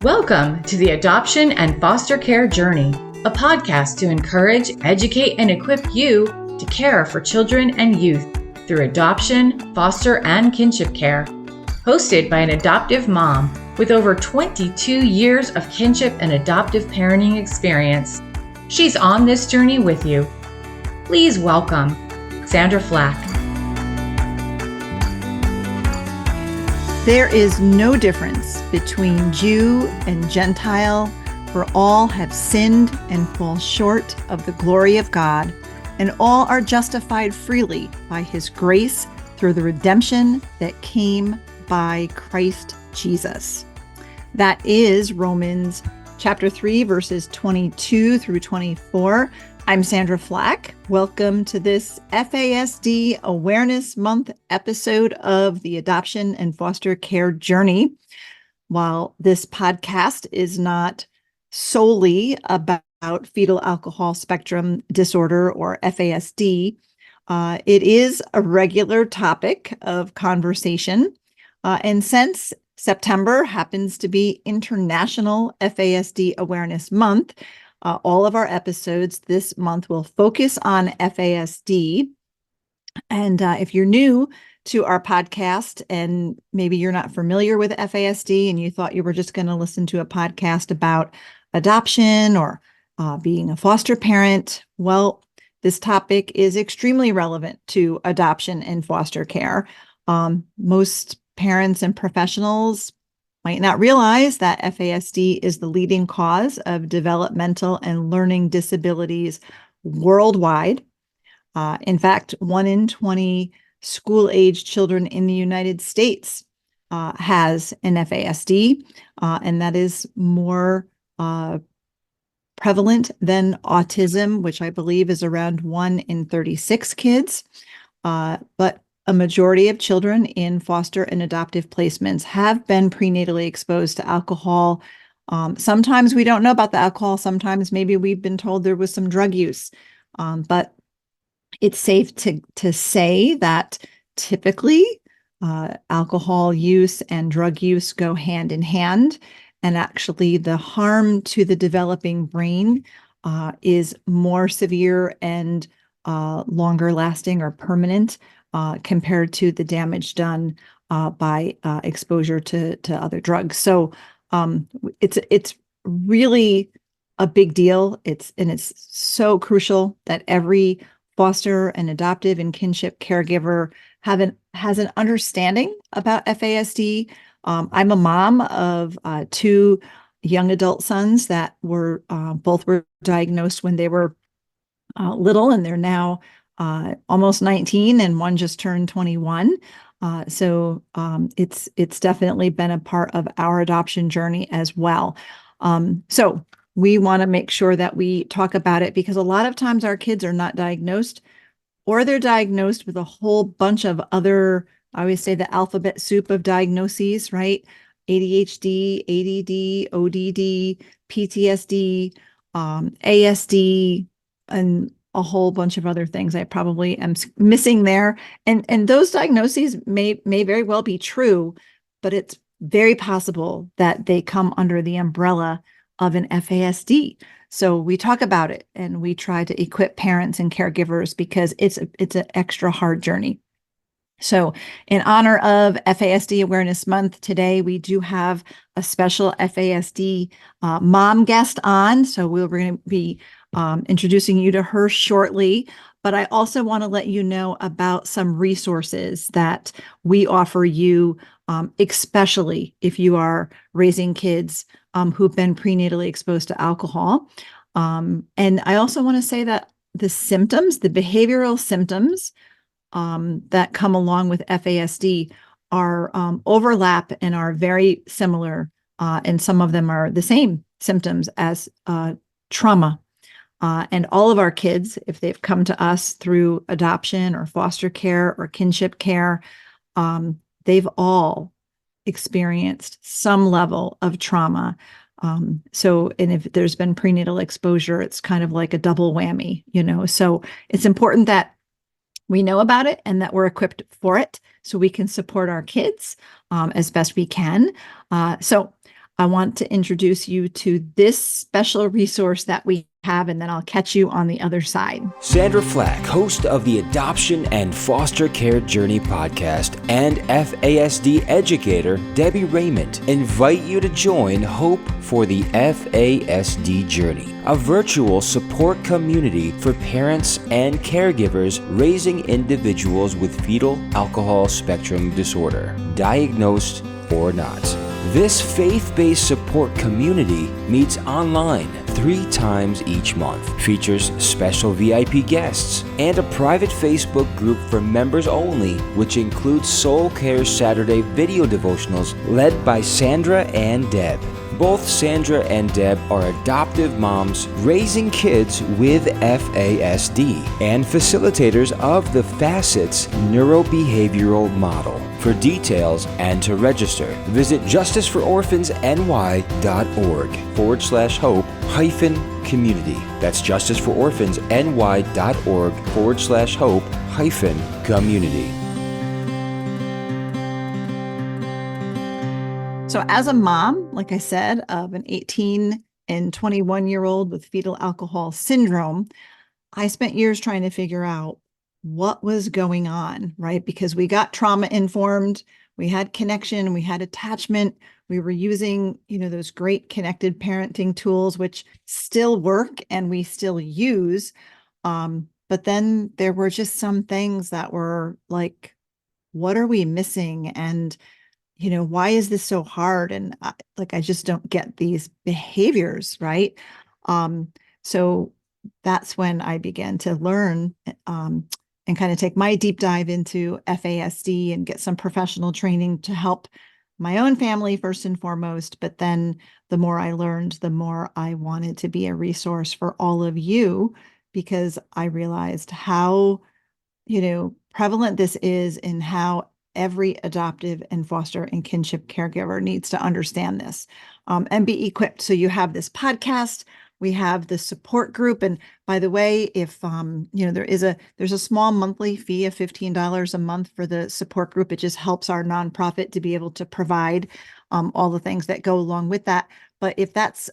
Welcome to the Adoption and Foster Care Journey, a podcast to encourage, educate, and equip you to care for children and youth through adoption, foster, and kinship care. Hosted by an adoptive mom with over 22 years of kinship and adoptive parenting experience. She's on this journey with you. Please welcome Sandra Flack. There is no difference between Jew and Gentile, for all have sinned and fall short of the glory of God, and all are justified freely by his grace through the redemption that came by Christ Jesus. That is Romans chapter 3, verses 22 through 24. I'm Sandra Flack. Welcome to this FASD Awareness Month episode of the Adoption and Foster Care Journey. While this podcast is not solely about fetal alcohol spectrum disorder or FASD, it is a regular topic of conversation. And since September happens to be International FASD Awareness Month, all of our episodes this month will focus on FASD. And if you're new to our podcast and maybe you're not familiar with FASD and you thought you were just going to listen to a podcast about adoption or being a foster parent, well, this topic is extremely relevant to adoption and foster care. Most parents and professionals might not realize that FASD is the leading cause of developmental and learning disabilities worldwide. In fact, 1 in 20 school-age children in the United States has an FASD, and that is more prevalent than autism, which I believe is around 1 in 36 kids. But a majority of children in foster and adoptive placements have been prenatally exposed to alcohol. Sometimes we don't know about the alcohol. Sometimes maybe we've been told there was some drug use. But it's safe to say that typically alcohol use and drug use go hand in hand. And actually the harm to the developing brain is more severe and longer lasting or permanent compared to the damage done by exposure to other drugs. So it's really a big deal. It's so crucial that every foster and adoptive and kinship caregiver has an understanding about FASD. I'm a mom of 2 young adult sons that were both were diagnosed when they were little, and they're now almost 19, and one just turned 21. So it's definitely been a part of our adoption journey as well. So we want to make sure that we talk about it, because a lot of times our kids are not diagnosed, or they're diagnosed with a whole bunch of other, I always say the alphabet soup of diagnoses, right? ADHD, ADD, ODD, PTSD, ASD, and a whole bunch of other things I probably am missing there. And those diagnoses may very well be true, but it's very possible that they come under the umbrella of an FASD. So we talk about it and we try to equip parents and caregivers, because it's an extra hard journey. So in honor of FASD Awareness Month, today we do have a special FASD mom guest on. So we're going to be introducing you to her shortly. But I also want to let you know about some resources that we offer you, especially if you are raising kids who've been prenatally exposed to alcohol. And I also want to say that the symptoms, the behavioral symptoms that come along with FASD are overlap and are very similar. And some of them are the same symptoms as trauma. And all of our kids, if they've come to us through adoption or foster care or kinship care, they've all experienced some level of trauma. And if there's been prenatal exposure, it's kind of like a double whammy, So it's important that we know about it and that we're equipped for it so we can support our kids as best we can. So I want to introduce you to this special resource that we have, and then I'll catch you on the other side. Sandra Flack, host of the Adoption and Foster Care Journey podcast, and FASD educator Debbie Raymond invite you to join Hope for the FASD Journey, a virtual support community for parents and caregivers raising individuals with fetal alcohol spectrum disorder, diagnosed or not. This faith-based support community meets online 3 times each month, features special VIP guests, and a private Facebook group for members only, which includes Soul Care Saturday video devotionals led by Sandra and Deb. Both Sandra and Deb are adoptive moms raising kids with FASD and facilitators of the FASD's neurobehavioral model. For details and to register, visit justicefororphans.ny.org/hope-community. That's justicefororphans.ny.org/hope-community. So as a mom, like I said, of an 18 and 21-year-old with fetal alcohol syndrome, I spent years trying to figure out what was going on, right? Because we got trauma informed, we had connection, we had attachment, we were using, those great connected parenting tools, which still work and we still use. But then there were just some things that were like, what are we missing? And why is this so hard? And I just don't get these behaviors, right? So that's when I began to learn and kind of take my deep dive into FASD and get some professional training to help my own family first and foremost. But then the more I learned, the more I wanted to be a resource for all of you, because I realized how, prevalent this is and how every adoptive and foster and kinship caregiver needs to understand this and be equipped. So you have this podcast, we have the support group. And by the way, if there's a small monthly fee of $15 a month for the support group. It just helps our nonprofit to be able to provide all the things that go along with that. But if that's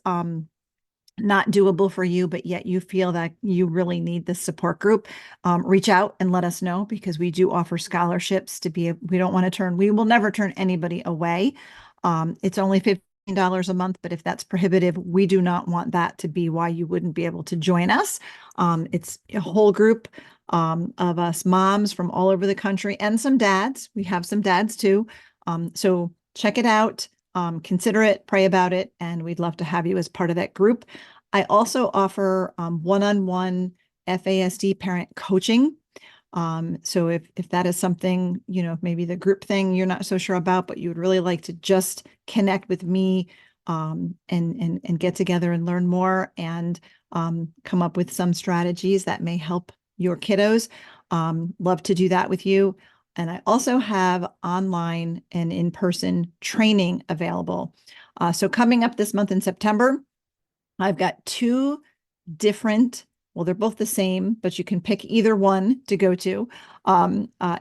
not doable for you, but yet you feel that you really need this support group, reach out and let us know, because we do offer scholarships we will never turn anybody away. It's only $15 a month, but if that's prohibitive, we do not want that to be why you wouldn't be able to join us. It's a whole group of us moms from all over the country and some dads. We have some dads too. So check it out. Consider it, pray about it, and we'd love to have you as part of that group. I also offer one-on-one FASD parent coaching. So if that is something, maybe the group thing you're not so sure about, but you would really like to just connect with me and get together and learn more and come up with some strategies that may help your kiddos, love to do that with you. And I also have online and in-person training available. So coming up this month in September, I've got 2 different, well, they're both the same, but you can pick either one to go to,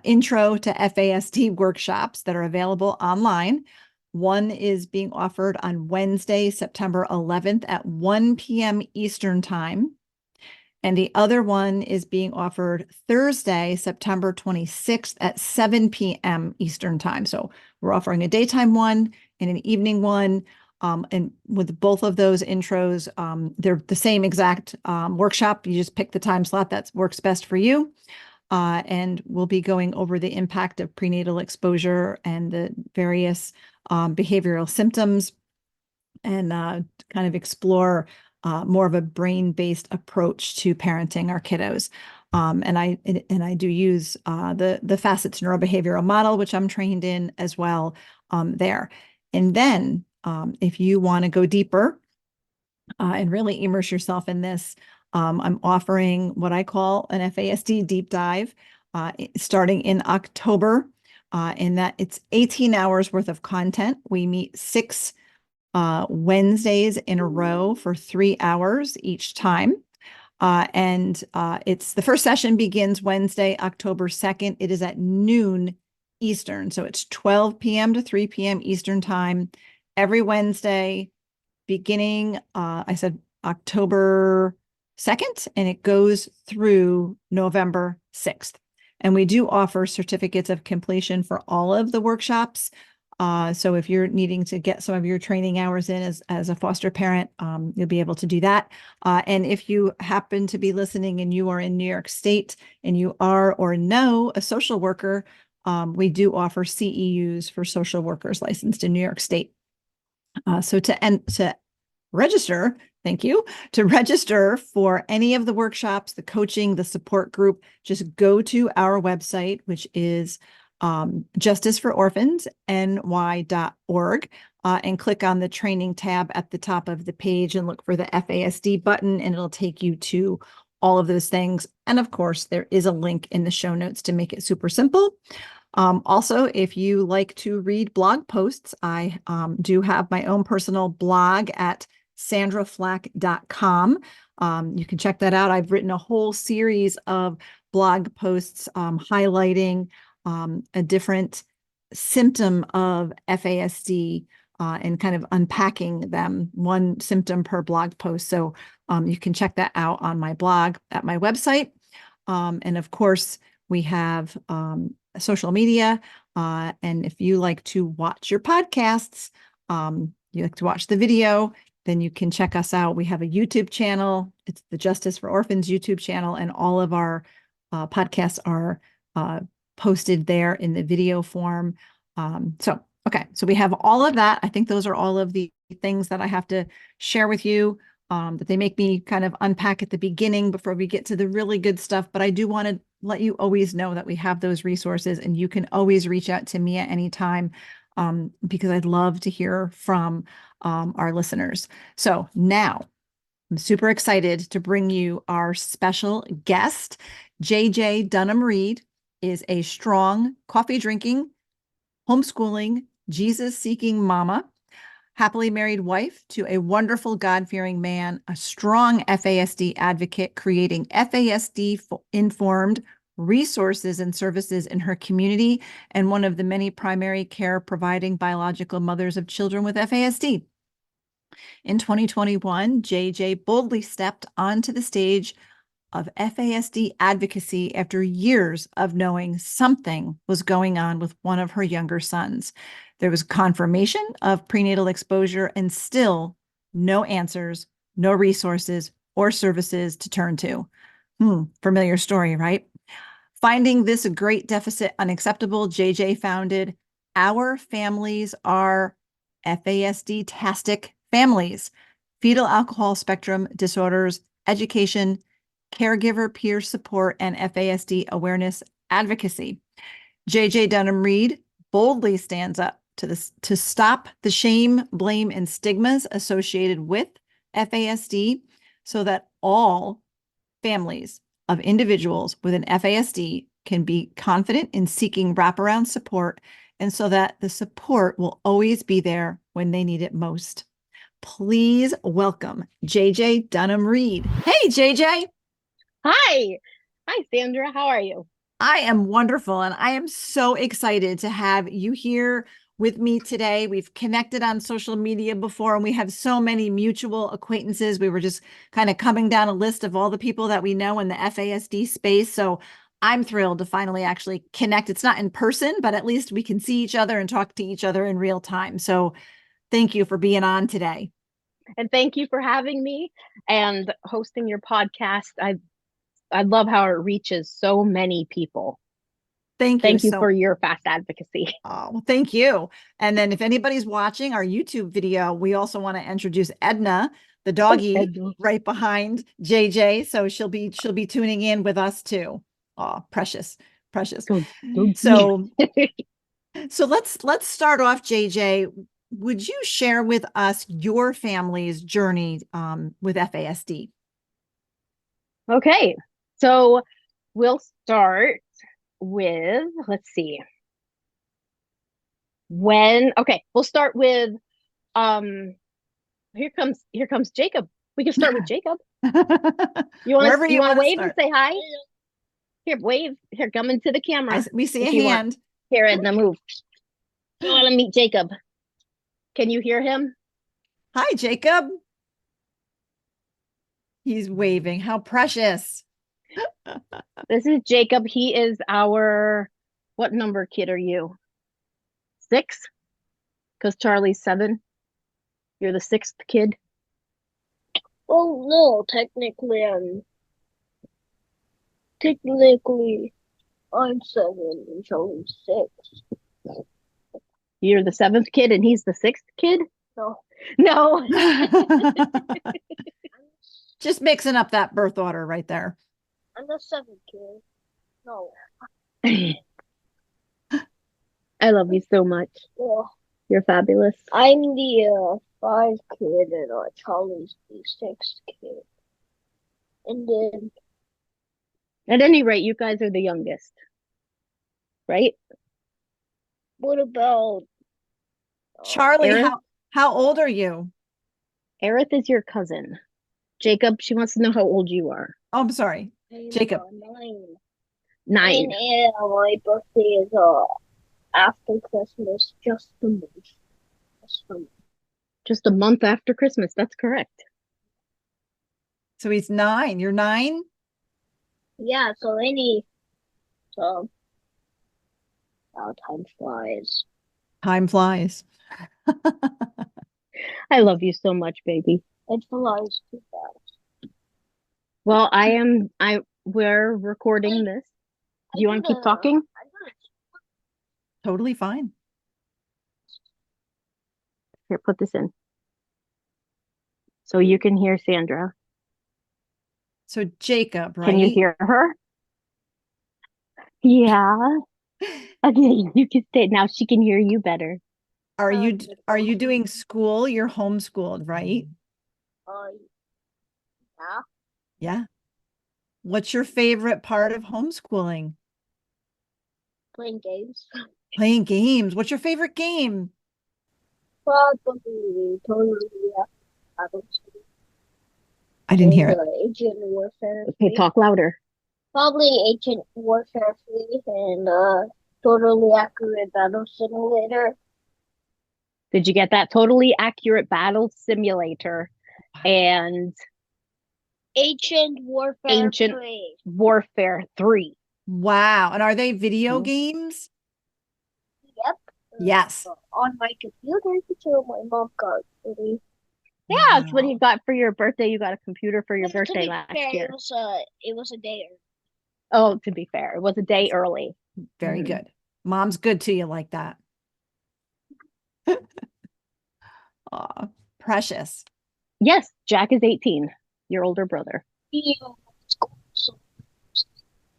intro to FASD workshops that are available online. One is being offered on Wednesday, September 11th at 1 p.m. Eastern Time. And the other one is being offered Thursday, September 26th at 7 p.m. Eastern Time. So we're offering a daytime one and an evening one. And with both of those intros, they're the same exact workshop. You just pick the time slot that works best for you. And we'll be going over the impact of prenatal exposure and the various behavioral symptoms, and kind of explore more of a brain-based approach to parenting our kiddos. And I do use the FASD's neurobehavioral model, which I'm trained in as well there. And then if you want to go deeper and really immerse yourself in this, I'm offering what I call an FASD deep dive starting in October, in that it's 18 hours worth of content. We meet 6 Wednesdays in a row for 3 hours each time. And it's the first session begins Wednesday, October 2nd. It is at noon Eastern. So it's 12 p.m. to 3 p.m. Eastern time. every Wednesday, beginning, I said October 2nd, and it goes through November 6th. And we do offer certificates of completion for all of the workshops. So if you're needing to get some of your training hours in as a foster parent, you'll be able to do that. And if you happen to be listening and you are in New York State and you are or know a social worker, we do offer CEUs for social workers licensed in New York State. So to register, thank you, to register for any of the workshops, the coaching, the support group, just go to our website, which is justicefororphans.ny.org, and click on the training tab at the top of the page and look for the FASD button, and it'll take you to all of those things. And of course, there is a link in the show notes to make it super simple. Also, if you like to read blog posts, I do have my own personal blog at sandraflack.com. You can check that out. I've written a whole series of blog posts highlighting a different symptom of FASD and kind of unpacking them, one symptom per blog post. So you can check that out on my blog at my website. And of course, we have social media. And if you like to watch your podcasts, you like to watch the video, then you can check us out. We have a YouTube channel. It's the Justice for Orphans YouTube channel, and all of our podcasts are posted there in the video form. Okay, so we have all of that. I think those are all of the things that I have to share with you, that they make me kind of unpack at the beginning before we get to the really good stuff. But I do want to let you always know that we have those resources, and you can always reach out to me at any time, because I'd love to hear from our listeners. So now I'm super excited to bring you our special guest. JJ Dunham Reed is a strong, coffee-drinking, homeschooling, Jesus-seeking mama, happily married wife to a wonderful God-fearing man, a strong FASD advocate, creating FASD-informed resources and services in her community, and one of the many primary care providing biological mothers of children with FASD. In 2021, JJ boldly stepped onto the stage of FASD advocacy after years of knowing something was going on with one of her younger sons. There was confirmation of prenatal exposure and still no answers, no resources or services to turn to. Familiar story, right? Finding this great deficit unacceptable, JJ founded Our Families Are FASD-tastic Families, Fetal Alcohol Spectrum Disorders, Education, Caregiver Peer Support, and FASD Awareness Advocacy. JJ Dunham Reed boldly stands up to stop the shame, blame, and stigmas associated with FASD so that all families of individuals with an FASD can be confident in seeking wraparound support, and so that the support will always be there when they need it most. Please welcome JJ Dunham Reed. Hey, JJ. Hi. Hi, Sandra. How are you? I am wonderful, and I am so excited to have you here with me today. We've connected on social media before, and we have so many mutual acquaintances. We were just kind of coming down a list of all the people that we know in the FASD space. So I'm thrilled to finally actually connect. It's not in person, but at least we can see each other and talk to each other in real time. So thank you for being on today. And thank you for having me and hosting your podcast. I love how it reaches so many people. Thank you for your fast advocacy. Oh, well, thank you. And then if anybody's watching our YouTube video, we also want to introduce Edna, the doggie, right behind JJ. So she'll be tuning in with us too. Oh, precious. So let's start off, JJ. Would you share with us your family's journey with FASD? Okay, so we'll start with, let's see. We'll start with, here comes Jacob. We can start with Jacob. You want to wave and say hi? Here, wave. Here, come into the camera. We see a hand. Here, Edna, move. You want to meet Jacob. Can you hear him? Hi, Jacob. He's waving. How precious. This is Jacob. He is our, what number kid are you? 6? Because Charlie's 7. You're the 6th kid. Oh no, technically I'm 7 and Charlie's 6. You're the 7th kid and he's the 6th kid? No. No. Just mixing up that birth order right there. I'm the 7th kid. No. I love you so much. Yeah. You're fabulous. I'm the 5 kid and Charlie's the 6th kid. And then At any rate, you guys are the youngest. Right? what about Charlie, Aerith? how old are you? Aerith is your cousin. Jacob, she wants to know how old you are. Oh, I'm sorry. Jacob. 9. 9. And my birthday is after Christmas, just a month. Just a month after Christmas. That's correct. So he's 9. You're 9? Yeah, so time flies. Time flies. I love you so much, baby. It flies too fast. Well, we're recording this. Do you want to keep talking? Totally fine. Here, put this in. So you can hear Sandra. So Jacob, right? Can you hear her? Yeah. Okay, you can stay. Now she can hear you better. Are you doing school? You're homeschooled, right? Yeah. Yeah. What's your favorite part of homeschooling? Playing games. Playing games. What's your favorite game? Probably I didn't hear it. Agent Warfare. Okay, talk louder. Probably Agent Warfare 3 and Totally Accurate Battle Simulator. Did you get that? Totally Accurate Battle Simulator and Ancient Warfare 3. Warfare 3. Wow. And are they video games? Yep. Yes. On my computer, so my mom got it. Yeah, that's what you got for your birthday. You got a computer for your birthday last year. It was a day early. Oh, to be fair, it was a day early. Very good. Mom's good to you like that. Aw, precious. Yes, Jack is 18, your older brother. Yeah, so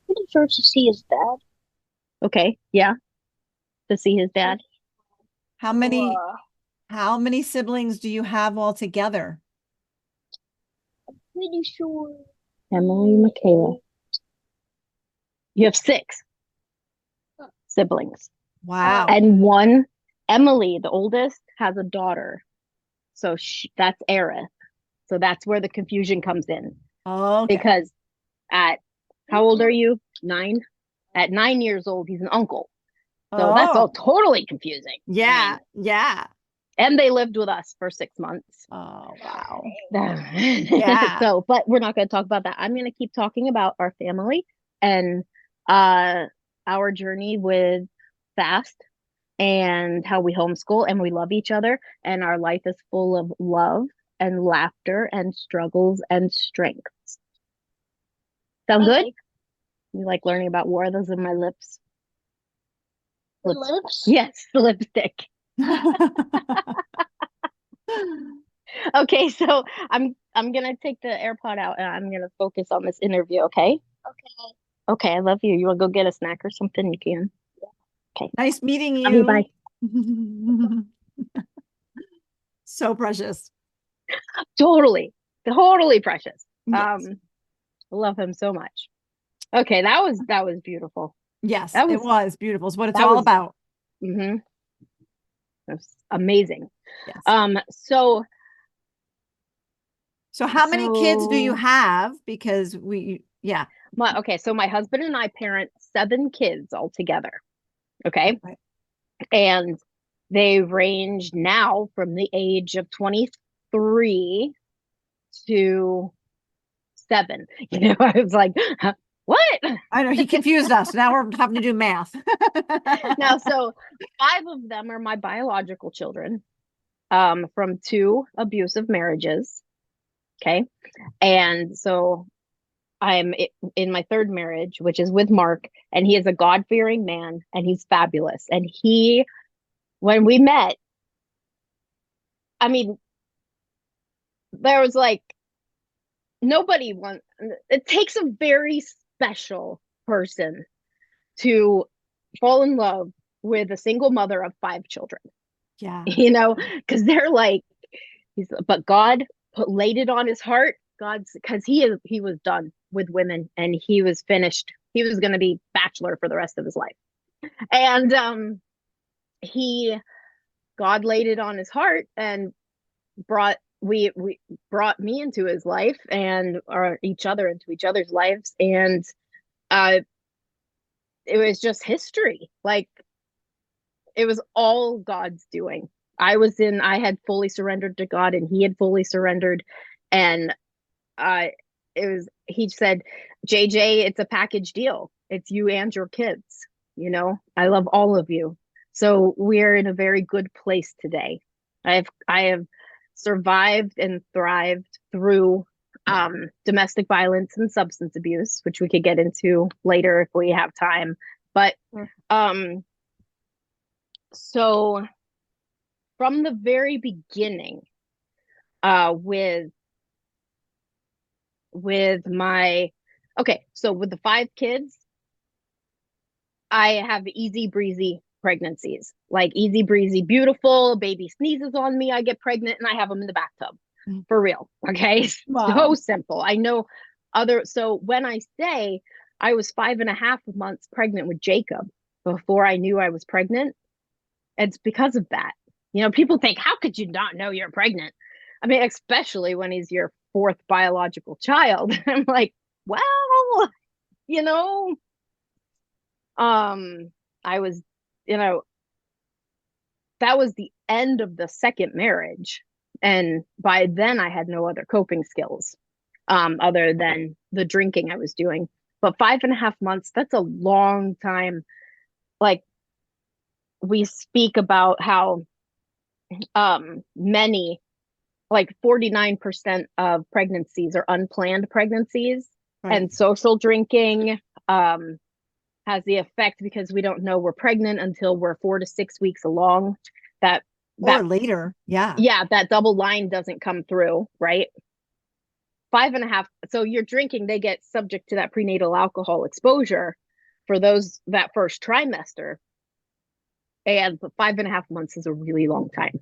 pretty sure to see his dad. Okay, yeah, to see his dad. How many siblings do you have altogether? I'm pretty sure. Emily, Michaela. You have 6 siblings. Wow. And one, Emily, the oldest, has a daughter. So that's Aerith. So that's where the confusion comes in. Oh, okay. Because how old are you? 9? At 9 years old, he's an uncle. So that's all totally confusing. Yeah. Yeah. And they lived with us for 6 months. Oh, wow. Yeah. So, but we're not going to talk about that. I'm going to keep talking about our family and our journey with FASD and how we homeschool and we love each other. And our life is full of love and laughter and struggles and strengths. Sound good? You like learning about war? Are those in my lips? Lips? Yes, lipstick. Okay, so I'm gonna take the AirPod out and I'm gonna focus on this interview, okay? Okay. Okay, I love you. You wanna go get a snack or something? You can. Yeah. Okay. Nice meeting you. Love you, bye. So precious. Totally precious. Yes. I love him so much. Okay, that was beautiful. Yes, it was beautiful. It's what it's that all was- about. Mm-hmm. That's amazing. Yes. So how many kids do you have? Because so my husband and I parent 7 kids altogether. Okay. Right. And They range now from the age of 23 to 7. I was like, huh, what? I know, he confused us. Now we're having to do math. Now, so 5 of them are my biological children, from 2 abusive marriages. Okay. And so I'm in my 3rd marriage, which is with Mark, and he is a God-fearing man, and he's fabulous. And when we met, I mean, there was like, it takes a very special person to fall in love with a single mother of 5 children. Yeah. Because they're like, but God laid it on his heart. Because he was done with women, and he was finished. He was going to be bachelor for the rest of his life. And God laid it on his heart and brought me into his life, and each other into each other's lives. And it was just history. Like, it was all God's doing. I had fully surrendered to God, and he had fully surrendered. And he said, JJ, it's a package deal. It's you and your kids. I love all of you. So we're in a very good place today. I have survived and thrived through domestic violence and substance abuse, which we could get into later if we have time. But so from the very beginning, with the 5 kids, I have easy breezy pregnancies, like easy breezy, beautiful. Baby sneezes on me, I get pregnant, and I have them in the bathtub. For real. Okay. Wow. So simple. I know so when I say I was 5.5 months pregnant with Jacob before I knew I was pregnant, it's because of that. People think, how could you not know you're pregnant? I mean, especially when he's your 4th biological child. I'm like, well, I was, that was the end of the 2nd marriage. And by then I had no other coping skills, other than the drinking I was doing. But 5.5 months, that's a long time. Like, we speak about how, many, like 49% of pregnancies are unplanned pregnancies. Right. And social drinking has the effect, because we don't know we're pregnant until we're 4 to 6 weeks along. Or later. Yeah. Yeah. That double line doesn't come through, right? 5.5. So you're drinking, they get subject to that prenatal alcohol exposure for that first trimester. And 5.5 months is a really long time.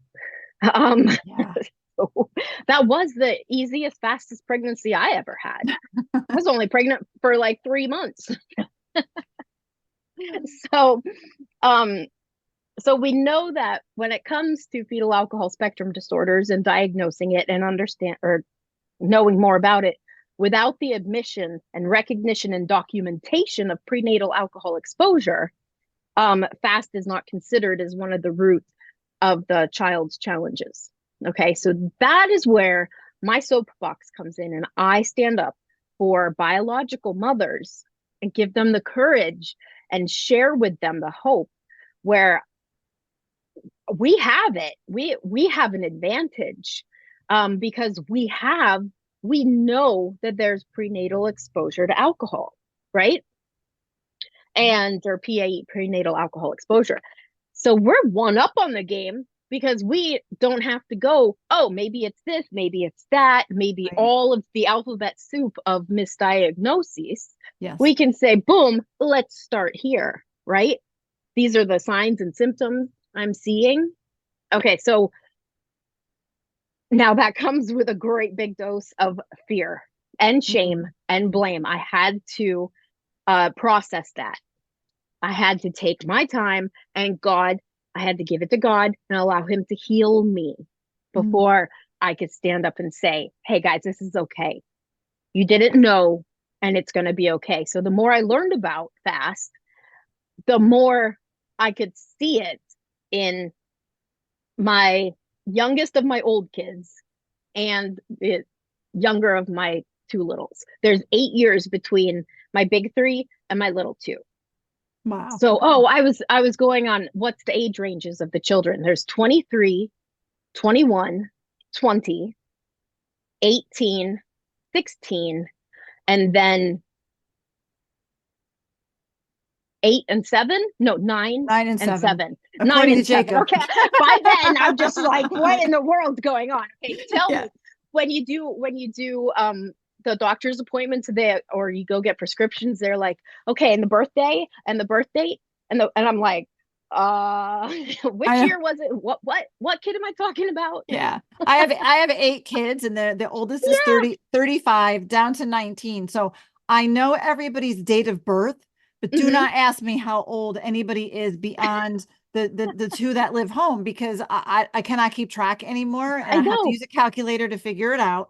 Yeah. So that was the easiest, fastest pregnancy I ever had. I was only pregnant for like 3 months. So we know that when it comes to fetal alcohol spectrum disorders and diagnosing it and knowing more about it, without the admission and recognition and documentation of prenatal alcohol exposure, FASD is not considered as one of the roots of the child's challenges. Okay, so that is where my soapbox comes in, and I stand up for biological mothers and give them the courage and share with them the hope, where we have it. We have an advantage, because we know that there's prenatal exposure to alcohol, right? Or PAE, prenatal alcohol exposure. So we're one up on the game, because we don't have to go, oh, maybe it's this, maybe it's that, maybe all of the alphabet soup of misdiagnoses. Yes. We can say, boom, let's start here, right? These are the signs and symptoms I'm seeing. Okay, so now that comes with a great big dose of fear and shame and blame. I had to process that. I had to take my time, and I had to give it to God and allow him to heal me before I could stand up and say, hey guys, this is okay. You didn't know, and it's going to be okay. So the more I learned about FASD, the more I could see it in my youngest of my old kids and the younger of my two littles. There's 8 years between my big three and my little two. Wow. So, I was going on what's the age ranges of the children. There's 23, 21, 20, 18, 16, and then 8 and 7. No, 9 and 7. 7. According 9 and to Jacob. 7. Okay. By then I'm just like, what in the world's going on? Okay, tell Yeah. me when you do the doctor's appointments there, or you go get prescriptions, they're like, okay, and the birthday and the birth date, and I'm like, which year was it? What kid am I talking about? Yeah. I have 8 kids, and the oldest is 35 down to 19. So I know everybody's date of birth, but do not ask me how old anybody is beyond the two that live home, because I cannot keep track anymore, and I have to use a calculator to figure it out.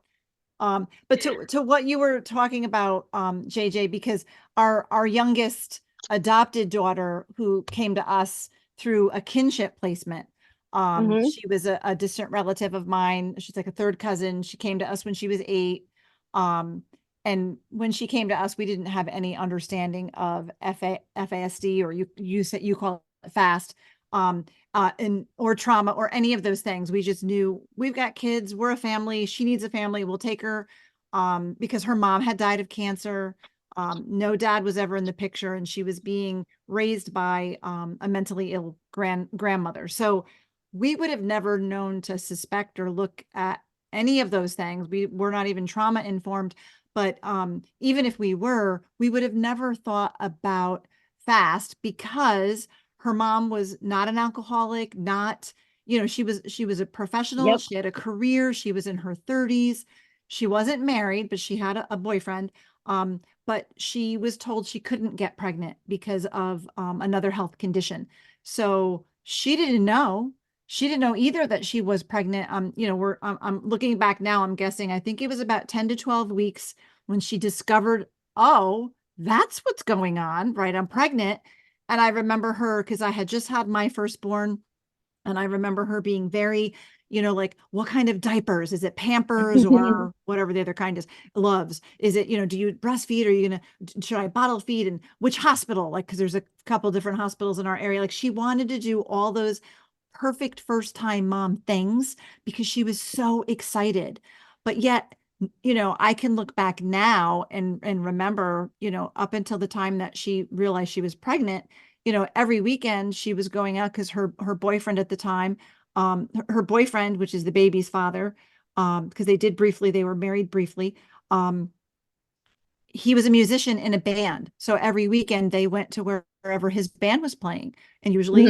But to what you were talking about, JJ, because our youngest adopted daughter, who came to us through a kinship placement, she was a distant relative of mine. She's like a third cousin. She came to us when she was 8. And when she came to us, we didn't have any understanding of FASD, or you call it FAST, or trauma or any of those things. We just knew we've got kids, we're a family, she needs a family, we'll take her, because her mom had died of cancer. No dad was ever in the picture, and she was being raised by a mentally ill grandmother. So we would have never known to suspect or look at any of those things. We're not even trauma informed, but even if we were, we would have never thought about FAST, because her mom was not an alcoholic, not, she was a professional. Yep. She had a career. She was in her 30s. She wasn't married, but she had a boyfriend. But she was told she couldn't get pregnant because of another health condition. So she didn't know. She didn't know either that she was pregnant. I'm looking back now, I'm guessing, I think it was about 10 to 12 weeks when she discovered, oh, that's what's going on, right? I'm pregnant. And I remember her, because I had just had my firstborn, and I remember her being very, like, what kind of diapers? Is it Pampers or whatever the other kind is? Loves. Is it, do you breastfeed, or should I bottle feed, and which hospital? Like, because there's a couple different hospitals in our area. Like, she wanted to do all those perfect first time mom things because she was so excited. But yet, I can look back now and remember, up until the time that she realized she was pregnant, every weekend she was going out, because her boyfriend at the time, her boyfriend, which is the baby's father, because they were married briefly. He was a musician in a band. So every weekend they went to wherever his band was playing. And usually,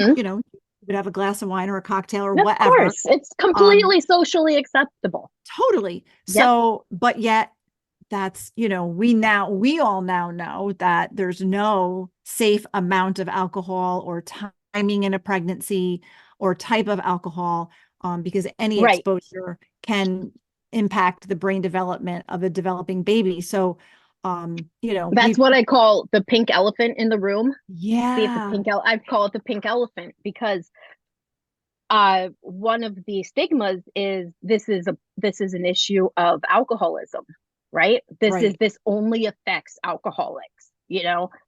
would have a glass of wine or a cocktail or whatever. Of course, it's completely socially acceptable. Totally. Yep. So, but yet that's, we all now know that there's no safe amount of alcohol or timing in a pregnancy or type of alcohol, because any exposure can impact the brain development of a developing baby. So, that's what I call the pink elephant in the room. Yeah. See, I call it the pink elephant, because one of the stigmas is this is an issue of alcoholism, right? This only affects alcoholics.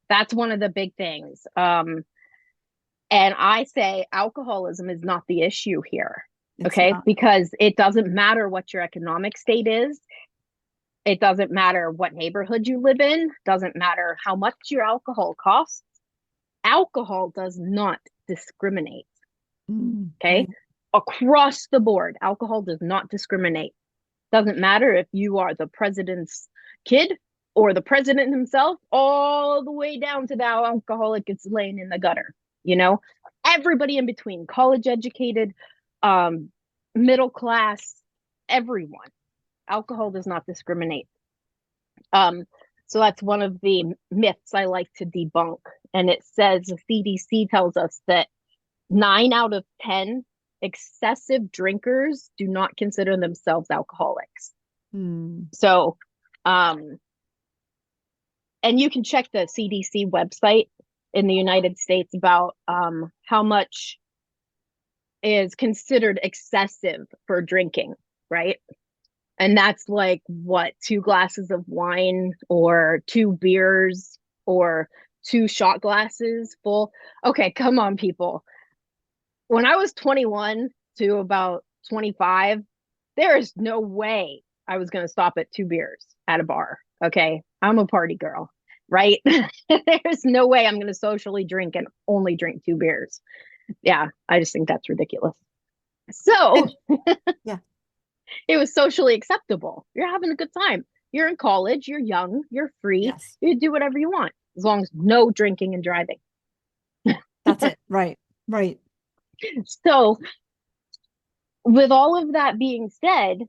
That's one of the big things. And I say alcoholism is not the issue here. Okay. Because it doesn't matter what your economic state is. It doesn't matter what neighborhood you live in. Doesn't matter how much your alcohol costs. Alcohol does not discriminate. Okay. Across the board, alcohol does not discriminate. Doesn't matter if you are the president's kid or the president himself, all the way down to the alcoholic that's laying in the gutter. Everybody in between, college educated, middle class, everyone. Alcohol does not discriminate. So that's one of the myths I like to debunk. And it says the CDC tells us that 9 out of 10 excessive drinkers do not consider themselves alcoholics. So, and you can check the CDC website in the United States about how much is considered excessive for drinking, right? And that's like what, 2 glasses of wine or 2 beers or 2 shot glasses full. Okay, come on, people. When I was 21 to about 25, there is no way I was going to stop at 2 beers at a bar. Okay, I'm a party girl, right? There's no way I'm going to socially drink and only drink 2 beers. Yeah, I just think that's ridiculous. So, yeah, it was socially acceptable. You're having a good time. You're in college, you're young, you're free. yes, You do whatever you want, as long as no drinking and driving. that's it. Right, right. So, with all of that being said,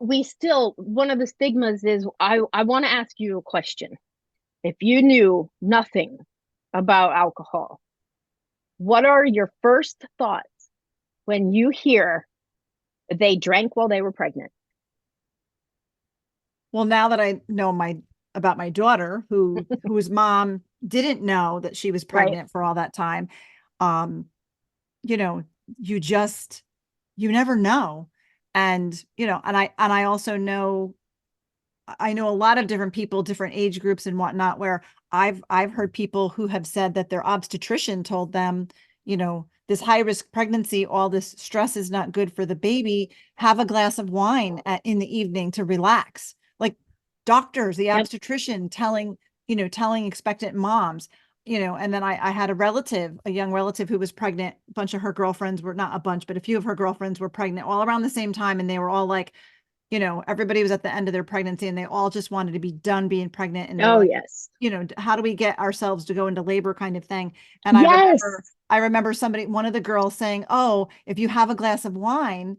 we still, one of the stigmas is, I want to ask you a question. If you knew nothing about alcohol, what are your first thoughts when you hear they drank while they were pregnant? Well, now that I know about my daughter, whose mom didn't know that she was pregnant for all that time, you know, you never know. And, you know, and I also know, I know a lot of different people, different age groups and whatnot, where I've heard people who have said that their obstetrician told them, you know, this high risk pregnancy, all this stress is not good for the baby. Have a glass of wine in the evening to relax. Like doctors, the obstetrician telling expectant moms, you know. And then I had a young relative who was pregnant. A bunch of her girlfriends were, not a bunch, but a few of her girlfriends were pregnant all around the same time. And they were all like, you know, everybody was at the end of their pregnancy and they all just wanted to be done being pregnant. And oh, like, yes. you know, how do we get ourselves to go into labor kind of thing? And yes. I remember one of the girls saying, oh, if you have a glass of wine,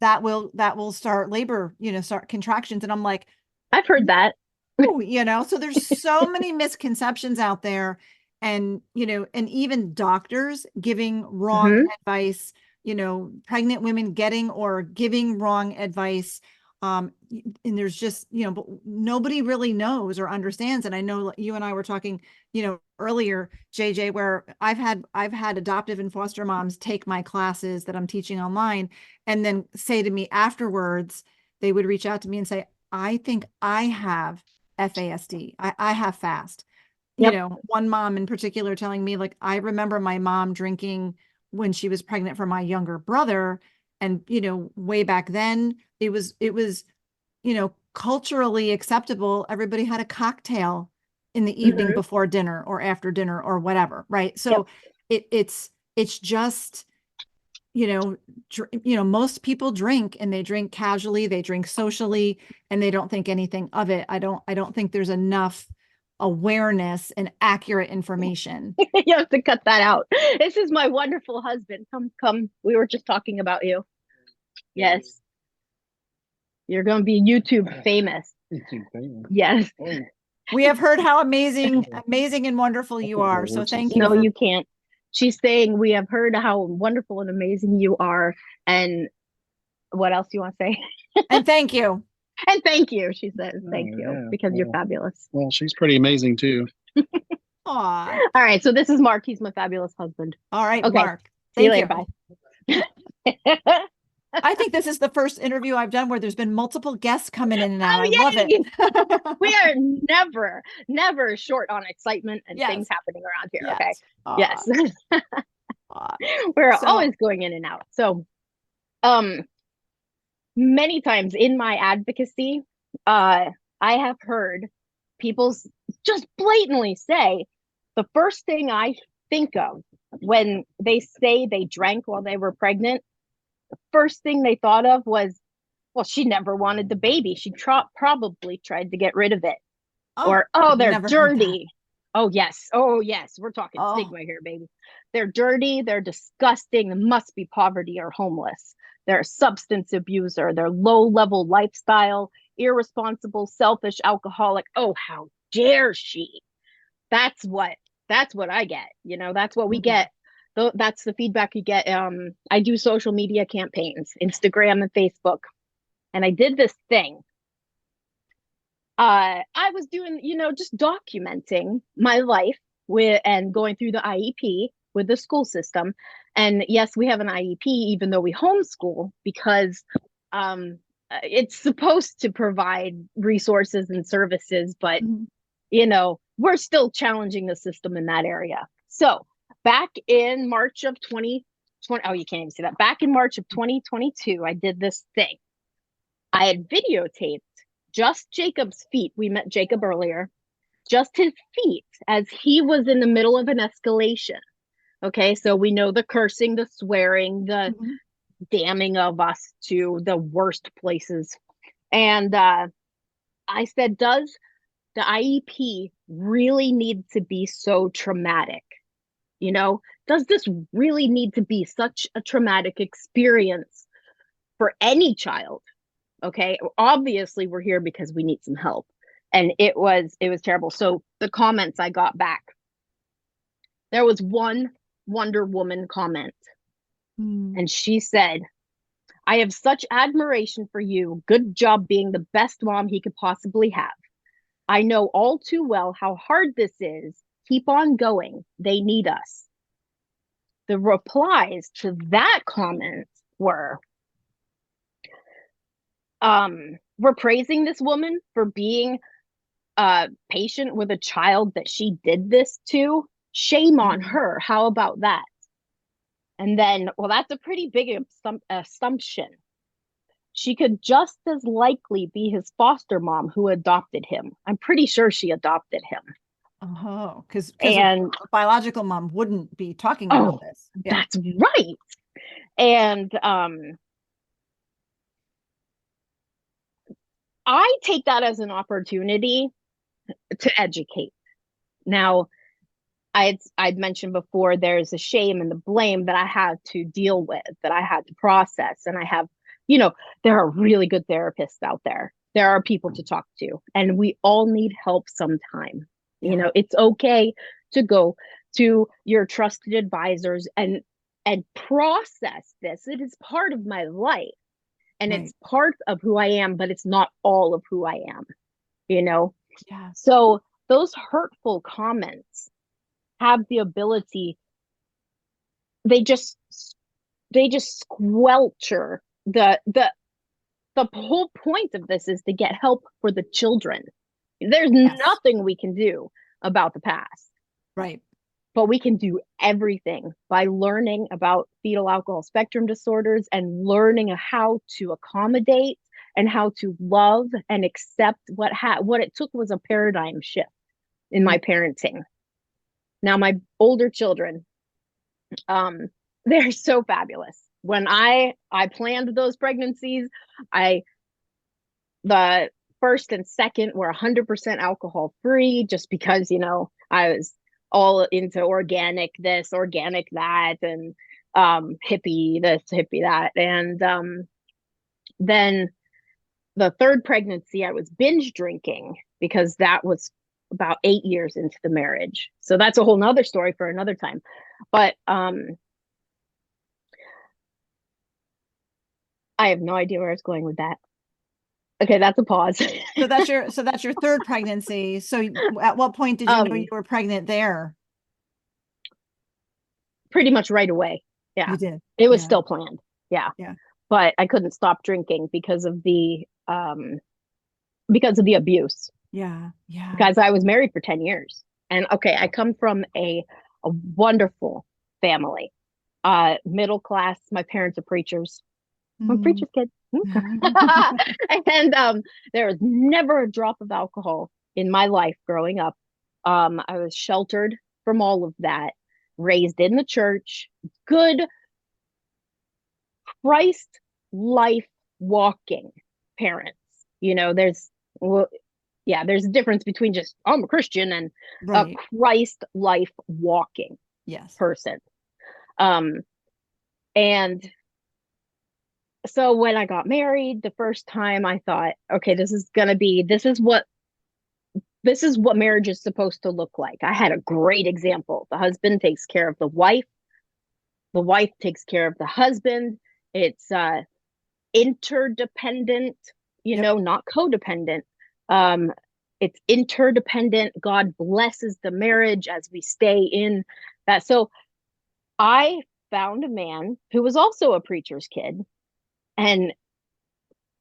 that will start labor, you know, start contractions. And I'm like, I've heard that. Oh, you know, so there's so many misconceptions out there. And, you know, and even doctors giving wrong advice, you know, pregnant women getting or giving wrong advice. And there's just, you know, but nobody really knows or understands. And I know you and I were talking, you know, earlier, JJ, where I've had adoptive and foster moms take my classes that I'm teaching online and then say to me afterwards, they would reach out to me and say, I think I have FASD. I have FASD. You know, one mom in particular telling me, like, I remember my mom drinking when she was pregnant for my younger brother. And, you know, way back then it was, you know, culturally acceptable. Everybody had a cocktail in the evening before dinner or after dinner or whatever. Right. So it's just, you know, most people drink and they drink casually, they drink socially, and they don't think anything of it. I don't think there's enough awareness and accurate information. You have to cut that out. This is my wonderful husband. Come. We were just talking about you. Yes. You're going to be YouTube famous. Yes. We have heard how amazing and wonderful you are. So thank you. No, you can't. She's saying we have heard how wonderful and amazing you are. And what else do you want to say? And thank you. And thank you. She says, thank you, because you're fabulous. Well, she's pretty amazing too. Aw. All right. So this is Mark. He's my fabulous husband. All right, okay. Mark. See you later. Bye. I think this is the first interview I've done where there's been multiple guests coming in and out. Oh, I love it. We are never short on excitement and things happening around here. Yes. Okay. Yes. We're always going in and out. So, many times in my advocacy, I have heard people just blatantly say the first thing I think of when they say they drank while they were pregnant, the first thing they thought of was, well, she never wanted the baby. She probably tried to get rid of it. They're dirty. Oh, yes. We're talking stigma here, baby. They're dirty. They're disgusting. They must be poverty or homeless. They're a substance abuser. They're low-level lifestyle, irresponsible, selfish, alcoholic. Oh, how dare she? That's what I get. You know, that's what we get. That's the feedback you get. I do social media campaigns, Instagram and Facebook. And I did this thing. I was doing, you know, just documenting my life and going through the IEP with the school system. And yes, we have an IEP, even though we homeschool, because it's supposed to provide resources and services, but we're still challenging the system in that area. So back in March of 2020, oh, you can't even see that. Back in March of 2022, I did this thing. I had videotaped just Jacob's feet. We met Jacob earlier. Just his feet as he was in the middle of an escalation. Okay, so we know the cursing, the swearing, the damning of us to the worst places. And I said, does the IEP really need to be so traumatic? Does this really need to be such a traumatic experience for any child? Okay, obviously we're here because we need some help. And it was terrible. So the comments I got back, there was one Wonder Woman comment. And she said, I have such admiration for you. Good job being the best mom he could possibly have. I know all too well how hard this is. Keep on going. They need us. The replies to that comment were, we're praising this woman for being patient with a child that she did this to. Shame on her. How about that? And then, well, that's a pretty big assumption. She could just as likely be his foster mom who adopted him. I'm pretty sure she adopted him. Oh, because a biological mom wouldn't be talking about this. Yeah. That's right. And I take that as an opportunity to educate. Now, I'd mentioned before, there's a shame and the blame that I had to deal with, that I had to process. And I have, there are really good therapists out there. There are people to talk to, and we all need help sometime. It's okay to go to your trusted advisors and process this. It is part of my life, and it's part of who I am, but it's not all of who I am, Yeah. So those hurtful comments have the ability, they just squelcher the whole point of this is to get help for the children. There's nothing we can do about the past. Right. But we can do everything by learning about fetal alcohol spectrum disorders and learning how to accommodate and how to love and accept what it took was a paradigm shift in my parenting. Now, my older children, they're so fabulous. When I planned those pregnancies, the first and second were 100% alcohol free, just because, I was all into organic this, organic that, and hippie this, hippie that. And then the third pregnancy, I was binge drinking because that was about 8 years into the marriage. So that's a whole nother story for another time. But I have no idea where I was going with that. Okay, that's a pause. So that's your third pregnancy. So at what point did you know you were pregnant there? Pretty much right away. Yeah. You did. It was still planned. Yeah. Yeah. But I couldn't stop drinking because of the abuse. Yeah. Yeah. Because I was married for 10 years. And I come from a wonderful family. Middle class. My parents are preachers. I'm a preacher's kid. And there was never a drop of alcohol in my life growing up. I was sheltered from all of that, raised in the church, good Christ life walking parents. There's a difference between just I'm a Christian and a Christ life walking person. And so when I got married the first time, I thought, okay, this is what marriage is supposed to look like. I had a great example. The husband takes care of the wife takes care of the husband. It's interdependent, not codependent. It's interdependent. God blesses the marriage as we stay in that. So I found a man who was also a preacher's kid, and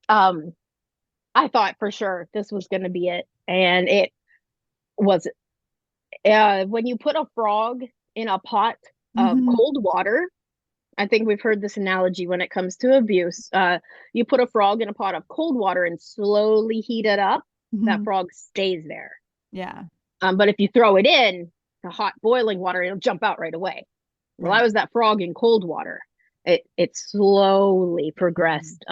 I thought for sure this was going to be it, and it was. When you put a frog in a pot of cold water, I think we've heard this analogy when it comes to abuse. You put a frog in a pot of cold water and slowly heat it up, that frog stays there. Yeah. But if you throw it in the hot boiling water, it'll jump out right away. Well, I was that frog in cold water. It slowly progressed,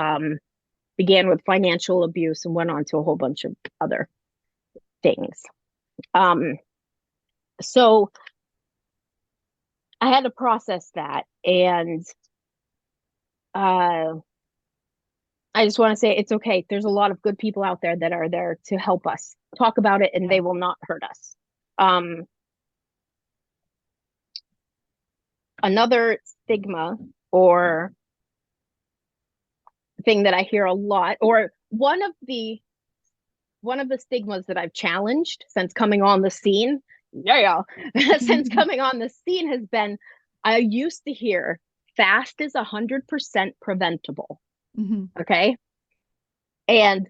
began with financial abuse and went on to a whole bunch of other things. So I had to process that, and I just want to say it's okay. There's a lot of good people out there that are there to help us talk about it, and they will not hurt us. Another stigma or thing that I hear a lot, or one of the stigmas that I've challenged since coming on the scene, since coming on the scene has been, I used to hear FASD is 100% preventable. Okay. And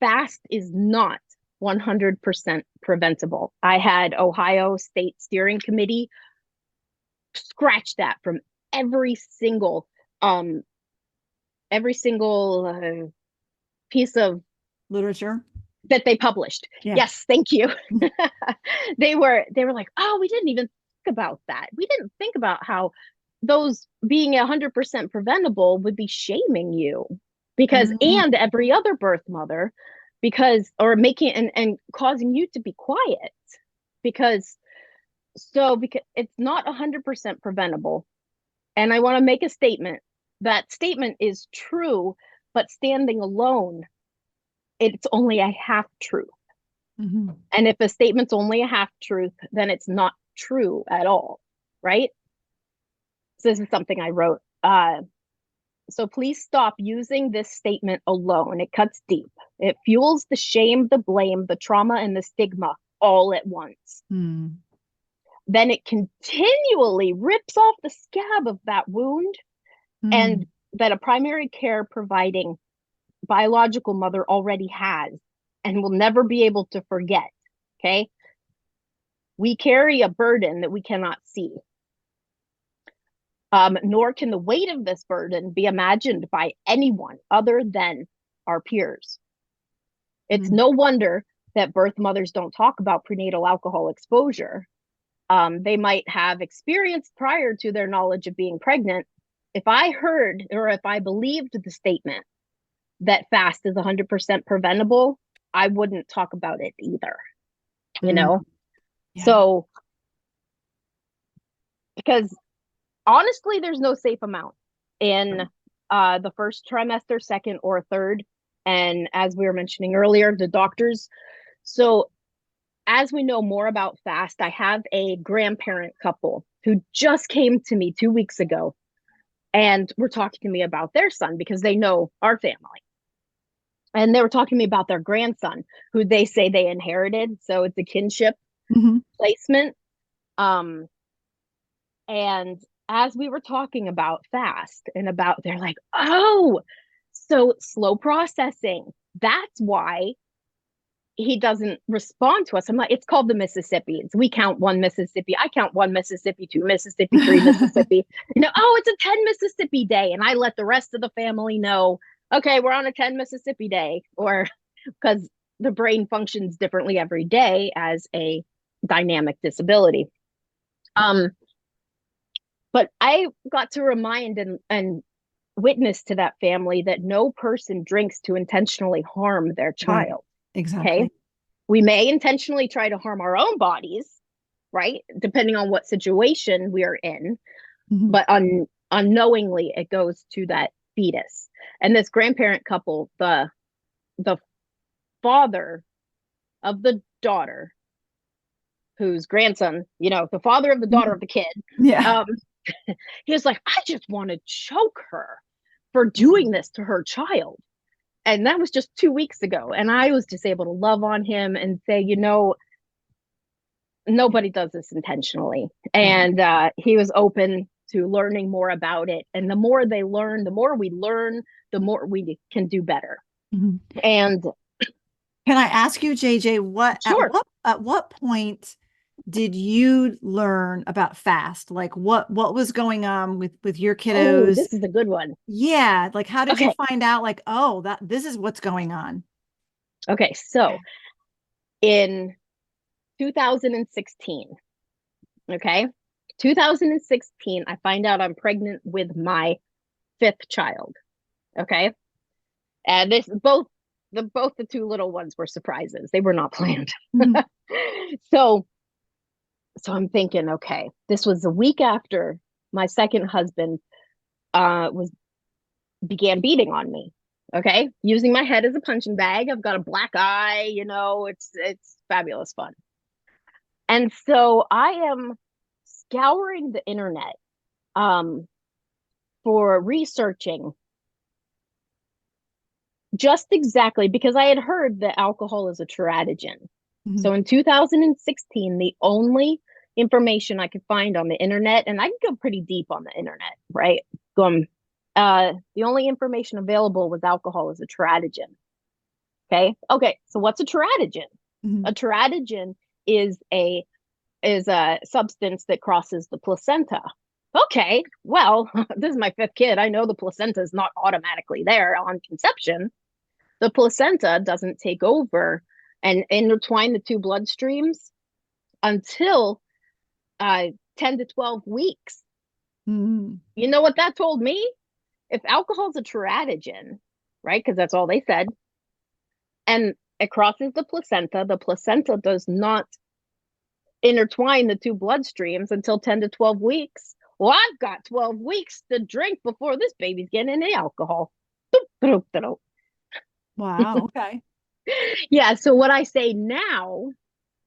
FASD is not 100% preventable. I had Ohio State Steering Committee scratch that from every single piece of literature that they published. Yes, thank you. They were like, oh, we didn't even think about that. We didn't think about how those being 100% preventable would be shaming you, because and every other birth mother, because or making and causing you to be quiet, because it's not 100% preventable. And I want to make a statement. That statement is true, but standing alone, it's only a half truth. And if a statement's only a half truth, then it's not true at all, right? So this is something I wrote. So please stop using this statement alone. It cuts deep. It fuels the shame, the blame, the trauma, and the stigma all at once. Then it continually rips off the scab of that wound, and that a primary care providing biological mother already has and will never be able to forget. Okay. We carry a burden that we cannot see. Nor can the weight of this burden be imagined by anyone other than our peers. It's no wonder that birth mothers don't talk about prenatal alcohol exposure. They might have experienced prior to their knowledge of being pregnant. If I heard or if I believed the statement that FASD is 100% preventable, I wouldn't talk about it either, you know? So, because honestly, there's no safe amount in the first trimester, second or third. And as we were mentioning earlier, the doctors. So as we know more about FASD, I have a grandparent couple who just came to me 2 weeks ago and were talking to me about their son because they know our family. And they were talking to me about their grandson, who they say they inherited. So it's a kinship placement. And as we were talking about FASD and about, they're like, oh, so slow processing. That's why he doesn't respond to us. I'm like, it's called the Mississippians. We count 1 Mississippi. I count 1 Mississippi, 2 Mississippi, 3 Mississippi. Oh, it's a 10 Mississippi day. And I let the rest of the family know, okay, we're on a 10 Mississippi day, or because the brain functions differently every day as a dynamic disability. But I got to remind and witness to that family that no person drinks to intentionally harm their child. Right. Exactly. Okay. We may intentionally try to harm our own bodies, right? Depending on what situation we are in, but unknowingly it goes to that fetus. And this grandparent couple, the father of the daughter, whose grandson, the father of the daughter of the kid, he was like, I just want to choke her for doing this to her child. And that was just 2 weeks ago. And I was just able to love on him and say, nobody does this intentionally. And he was open to learning more about it. And the more they learn, the more we learn, the more we can do better. Mm-hmm. And can I ask you, JJ, sure. At what point did you learn about FASD? Like what was going on with your kiddos? Oh, this is a good one. Yeah. Like how did you find out like, oh, this is what's going on? Okay. So in 2016, 2016, I find out I'm pregnant with my 5th child. Okay. And both the two little ones were surprises. They were not planned. Mm-hmm. So I'm thinking, okay, this was a week after my second husband began beating on me. Okay. Using my head as a punching bag. I've got a black eye, it's fabulous fun. And so I am scouring the internet for researching just exactly, because I had heard that alcohol is a teratogen. Mm-hmm. So in 2016, the only information I could find on the internet, and I can go pretty deep on the internet, right? The only information available was alcohol is a teratogen. Okay. So what's a teratogen? Mm-hmm. A teratogen is a substance that crosses the placenta. Okay, well, this is my 5th kid. I know the placenta is not automatically there on conception. The placenta doesn't take over and intertwine the two bloodstreams until 10 to 12 weeks. Mm. You know what that told me? If alcohol is a teratogen, right, because that's all they said, and it crosses the placenta does not intertwine the two bloodstreams until 10 to 12 weeks. Well, I've got 12 weeks to drink before this baby's getting any alcohol. Wow. Okay. Yeah. So what I say now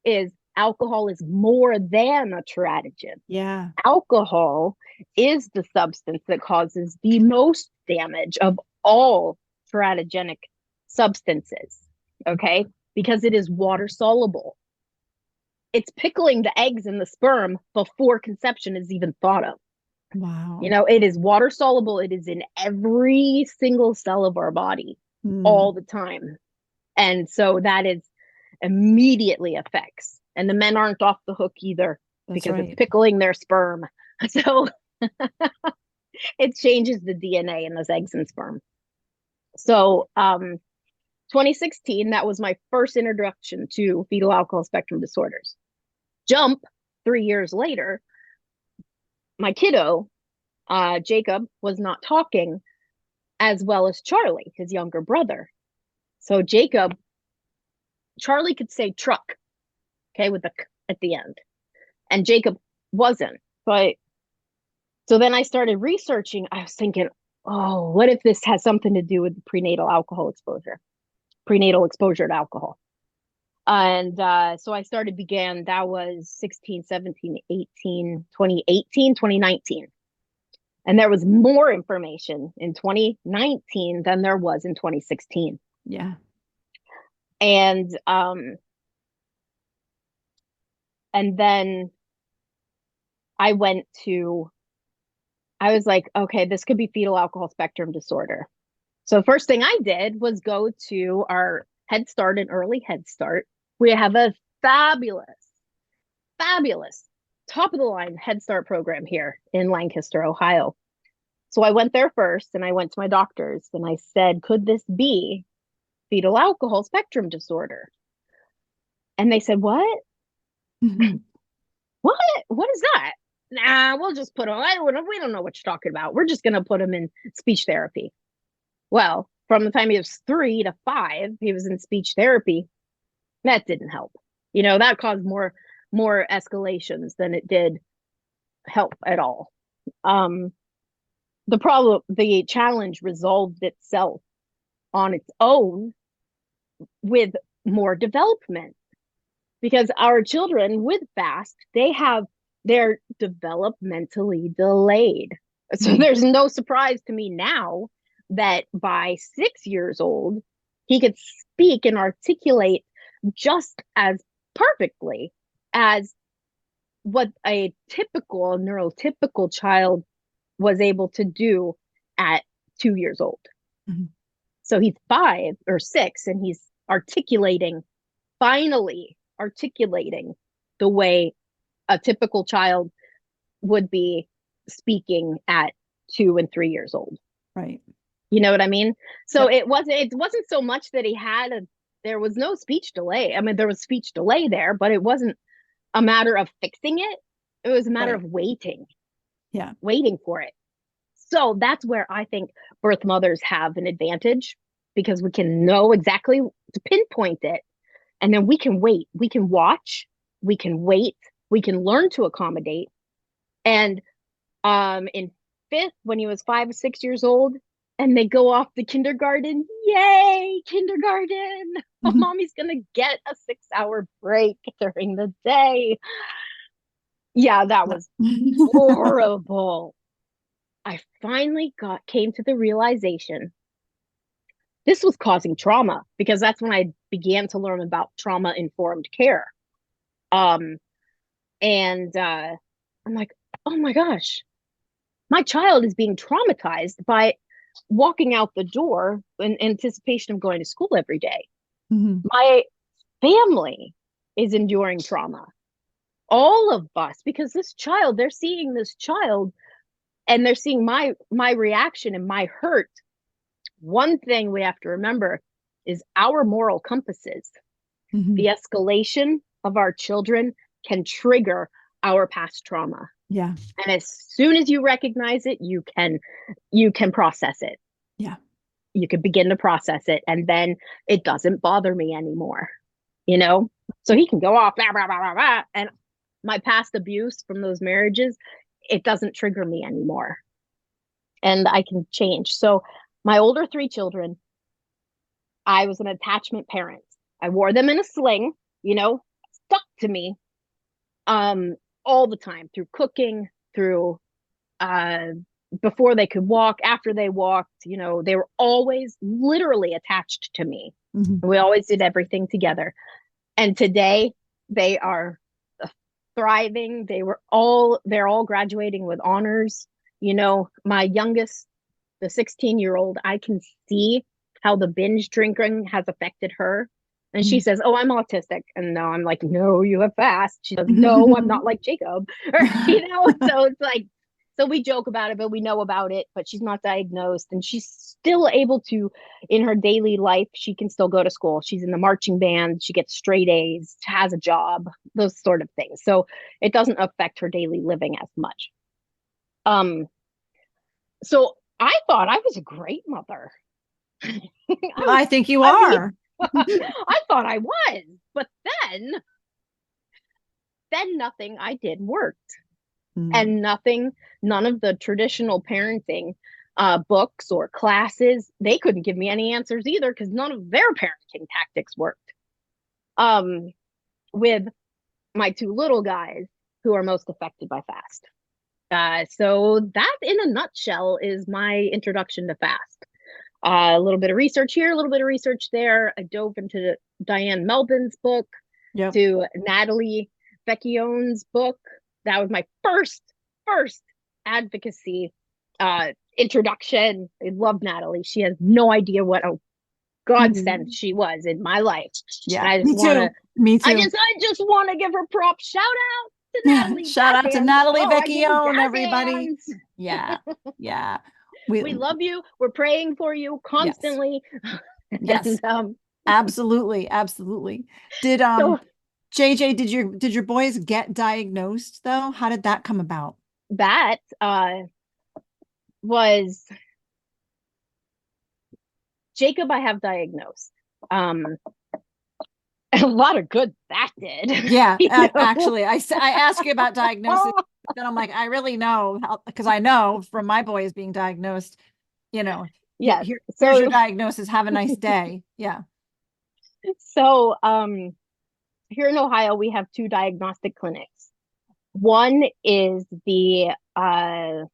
is alcohol is more than a teratogen. Yeah. Alcohol is the substance that causes the most damage of all teratogenic substances. Okay. Because it is water soluble. It's pickling the eggs in the sperm before conception is even thought of. Wow. It is water soluble. It is in every single cell of our body all the time. And so that is immediately affects. And the men aren't off the hook either. That's because it's pickling their sperm. So it changes the DNA in those eggs and sperm. So 2016, that was my first introduction to fetal alcohol spectrum disorders. Jump 3 years later, my kiddo, Jacob, was not talking as well as Charlie, his younger brother. So Charlie could say truck, with the k at the end, and Jacob wasn't. So then I started researching. I was thinking, oh, what if this has something to do with prenatal exposure to alcohol? And so I that was 16, 17, 18, 2018, 2019. And there was more information in 2019 than there was in 2016. Yeah. And then I was like, okay, this could be fetal alcohol spectrum disorder. So first thing I did was go to our Head Start and Early Head Start. We have a fabulous, top of the line Head Start program here in Lancaster, Ohio. So I went there first and I went to my doctors and I said, could this be fetal alcohol spectrum disorder? And they said, what? What is that? Nah, we'll just put him, we don't know what you're talking about. We're just going to put him in speech therapy. Well, from the time he was 3 to 5, he was in speech therapy. That didn't help. That caused more escalations than it did help at all. The challenge resolved itself on its own with more development, because our children with FASD, they're developmentally delayed. So there's no surprise to me now that by 6 years old, he could speak and articulate just as perfectly as what a typical neurotypical child was able to do at 2 years old. Mm-hmm. So he's 5 or 6 and he's finally articulating the way a typical child would be speaking at 2 and 3 years old. Right. You know what I mean? So Yep. it wasn't so much that there was no speech delay. I mean, there was speech delay there, but it wasn't a matter of fixing it. It was a matter of waiting. Yeah. Waiting for it. So that's where I think birth mothers have an advantage, because we can know exactly to pinpoint it. And then we can wait. We can watch. We can wait. We can learn to accommodate. And in 5th, when he was 5 or 6 years old, and they go off to kindergarten, yay, kindergarten. Mm-hmm. Mommy's going to get a 6-hour break during the day. Yeah, that was horrible. I finally came to the realization this was causing trauma, because that's when I began to learn about trauma-informed care. And I'm like, oh my gosh, my child is being traumatized by walking out the door in anticipation of going to school every day. Mm-hmm. My family is enduring trauma. All of us, because they're seeing this child and they're seeing my reaction and my hurt. One thing we have to remember is our moral compasses. Mm-hmm. The escalation of our children can trigger our past trauma. Yeah. And as soon as you recognize it, you can process it. Yeah. You can begin to process it, and then it doesn't bother me anymore. So he can go off, blah, blah, blah, blah, blah, and my past abuse from those marriages, it doesn't trigger me anymore. And I can change. So my older 3 children, I was an attachment parent. I wore them in a sling, stuck to me all the time, through cooking, through before they could walk, after they walked, they were always literally attached to me. Mm-hmm. We always did everything together. And today they are thriving. They're all graduating with honors. My youngest, the 16-year-old, I can see how the binge drinking has affected her. And she says, oh, I'm autistic. And no, I'm like, no, you have FASD. She says, no, I'm not like Jacob. So it's like, so we joke about it, but we know about it, but she's not diagnosed. And she's still able to, in her daily life, she can still go to school. She's in the marching band. She gets straight A's, has a job, those sort of things. So it doesn't affect her daily living as much. So I thought I was a great mother. I think you are. I thought I was, but then nothing I did worked. And none of the traditional parenting books or classes, they couldn't give me any answers either, because none of their parenting tactics worked. With my 2 little guys who are most affected by FASD. So that, in a nutshell, is my introduction to FASD. A little bit of research here, a little bit of research there. I dove into Diane Melvin's book, to Natalie Vecchione's book. That was my first advocacy introduction. I love Natalie. She has no idea what a godsend she was in my life. Yeah, and me too. I just want to give her props. Shout out to Natalie. Shout out to Natalie Vecchione, everybody. Yeah. We love you. We're praying for you constantly. Yes. And, absolutely. Did JJ, did your boys get diagnosed though? How did that come about? That was Jacob. I have diagnosed. A lot of good that did. Yeah, actually, I asked you about diagnosis, but then I'm like, I really know, because I know from my boys being diagnosed, Yeah. Here's your diagnosis. Have a nice day. Yeah. So, here in Ohio, we have 2 diagnostic clinics. One is it was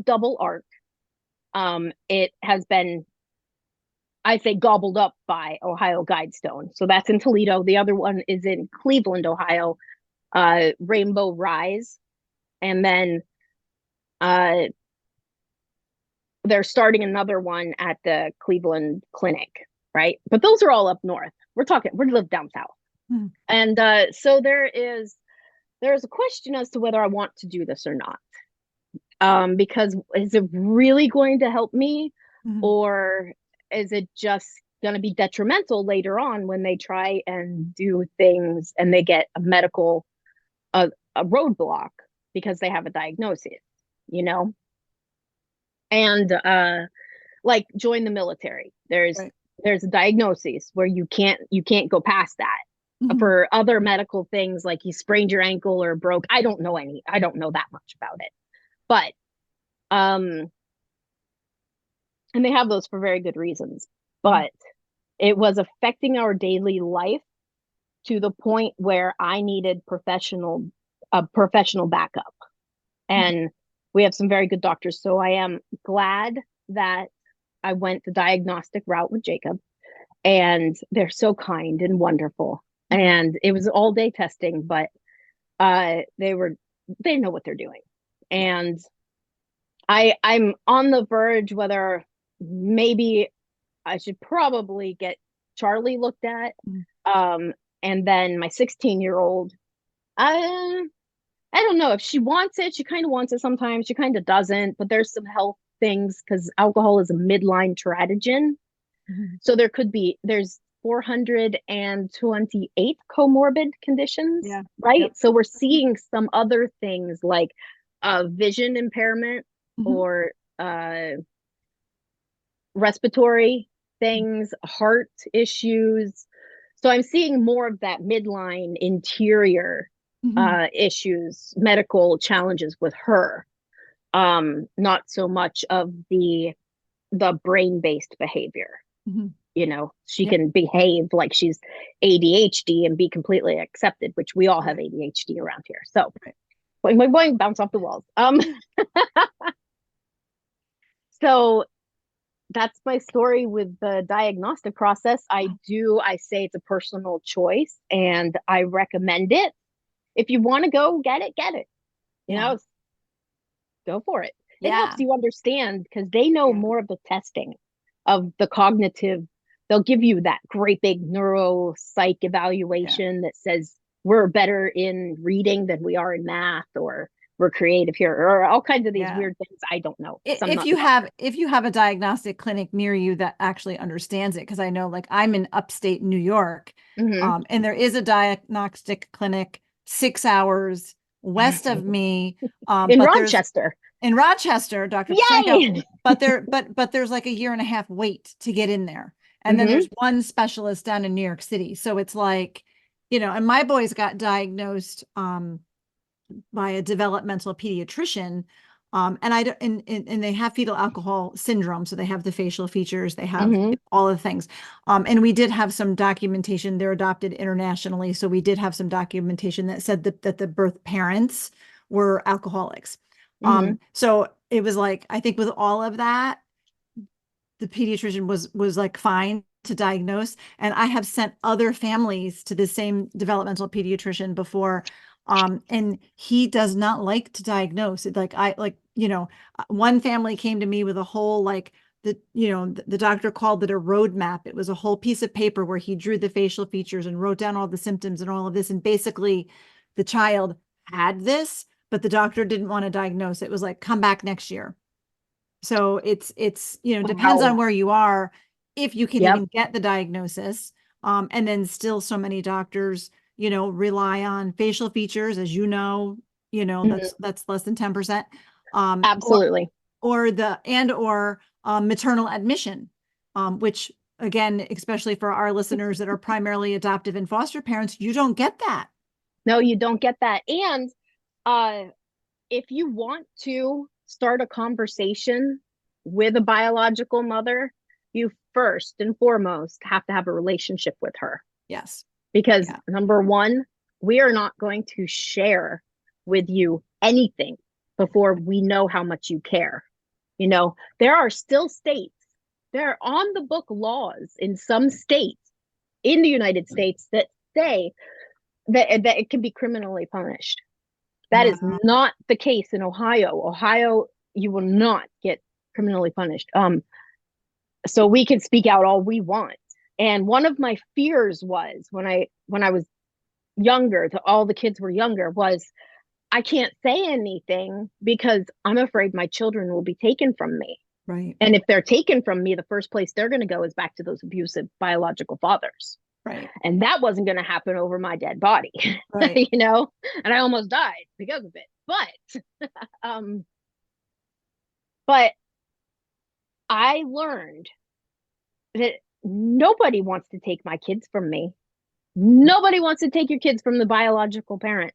double ARC. It has been, I say, gobbled up by Ohio Guidestone. So that's in Toledo. The other one is in Cleveland, Ohio, Rainbow Rise, and then they're starting another one at the Cleveland Clinic, right? But those are all up north. We live down south. Hmm. And so there's a question as to whether I want to do this or not. Because is it really going to help me? Mhm. Or is it just going to be detrimental later on when they try and do things and they get a medical a roadblock because they have a diagnosis, you know? And like join the military. There's a diagnosis where you can't go past that. Mhm. For other medical things, like you sprained your ankle or broke, I don't know that much about it. But and they have those for very good reasons. But it was affecting our daily life to the point where I needed professional backup. And we have some very good doctors. So I am glad that I went the diagnostic route with Jacob, and they're so kind and wonderful. And it was all day testing, but they know what they're doing. And I'm on the verge whether maybe I should probably get Charlie looked at. And then my 16-year-old, I don't know if she wants it. She kind of wants it sometimes. She kind of doesn't, but there's some health things because alcohol is a midline teratogen. So there's 428 comorbid conditions, right? Yep. So we're seeing some other things like vision impairment or respiratory things, heart issues. So I'm seeing more of that midline interior issues, medical challenges with her. Not so much of the brain-based behavior. You know, she can behave like she's ADHD and be completely accepted, which we all have ADHD around here. So boing, bounce off the walls. So that's my story with the diagnostic process. I say it's a personal choice and I recommend it. If you want to go get it, you know, go for it. It helps you understand because they know more of the testing of the cognitive. They'll give you that great big neuropsych evaluation that says we're better in reading than we are in math, or we're creative here, or all kinds of these weird things. I don't know. If you have a diagnostic clinic near you that actually understands it, because I know, like, I'm in upstate New York, and there is a diagnostic clinic 6 hours west of me, in Rochester. In Rochester, Dr. Pasanko, but there's like a 1.5 year wait to get in there. And then there's one specialist down in New York City. So it's like, you know, and my boys got diagnosed by a developmental pediatrician. And they have fetal alcohol syndrome. So they have the facial features, they have all of the things. And we did have some documentation. They're adopted internationally. So we did have some documentation that said that the birth parents were alcoholics. So it was like, I think with all of that, the pediatrician was like fine to diagnose. And I have sent other families to the same developmental pediatrician before. And he does not like to diagnose it. One family came to me with a whole, the doctor called it a roadmap. It was a whole piece of paper where he drew the facial features and wrote down all the symptoms and all of this. And basically the child had this, but the doctor didn't want to diagnose it. It was like, come back next year. So it's depends on where you are, if you can even get the diagnosis. And then still so many doctors, rely on facial features, as that's less than 10%. Absolutely. Or maternal admission, which again, especially for our listeners that are primarily adoptive and foster parents, you don't get that. No, you don't get that. And if you want to start a conversation with a biological mother, you first and foremost have to have a relationship with her. Yes. Because number one, we are not going to share with you anything before we know how much you care. There are still states, there are on the book laws in some states in the United States that say that it can be criminally punished. That is not the case in Ohio. Ohio, you will not get criminally punished. So we can speak out all we want. And one of my fears was when I was younger, all the kids were younger, was I can't say anything because I'm afraid my children will be taken from me. Right. And if they're taken from me, the first place they're going to go is back to those abusive biological fathers. Right. And that wasn't going to happen over my dead body, right. you know, and I almost died because of it. But I learned that nobody wants to take my kids from me. Nobody wants to take your kids from the biological parent,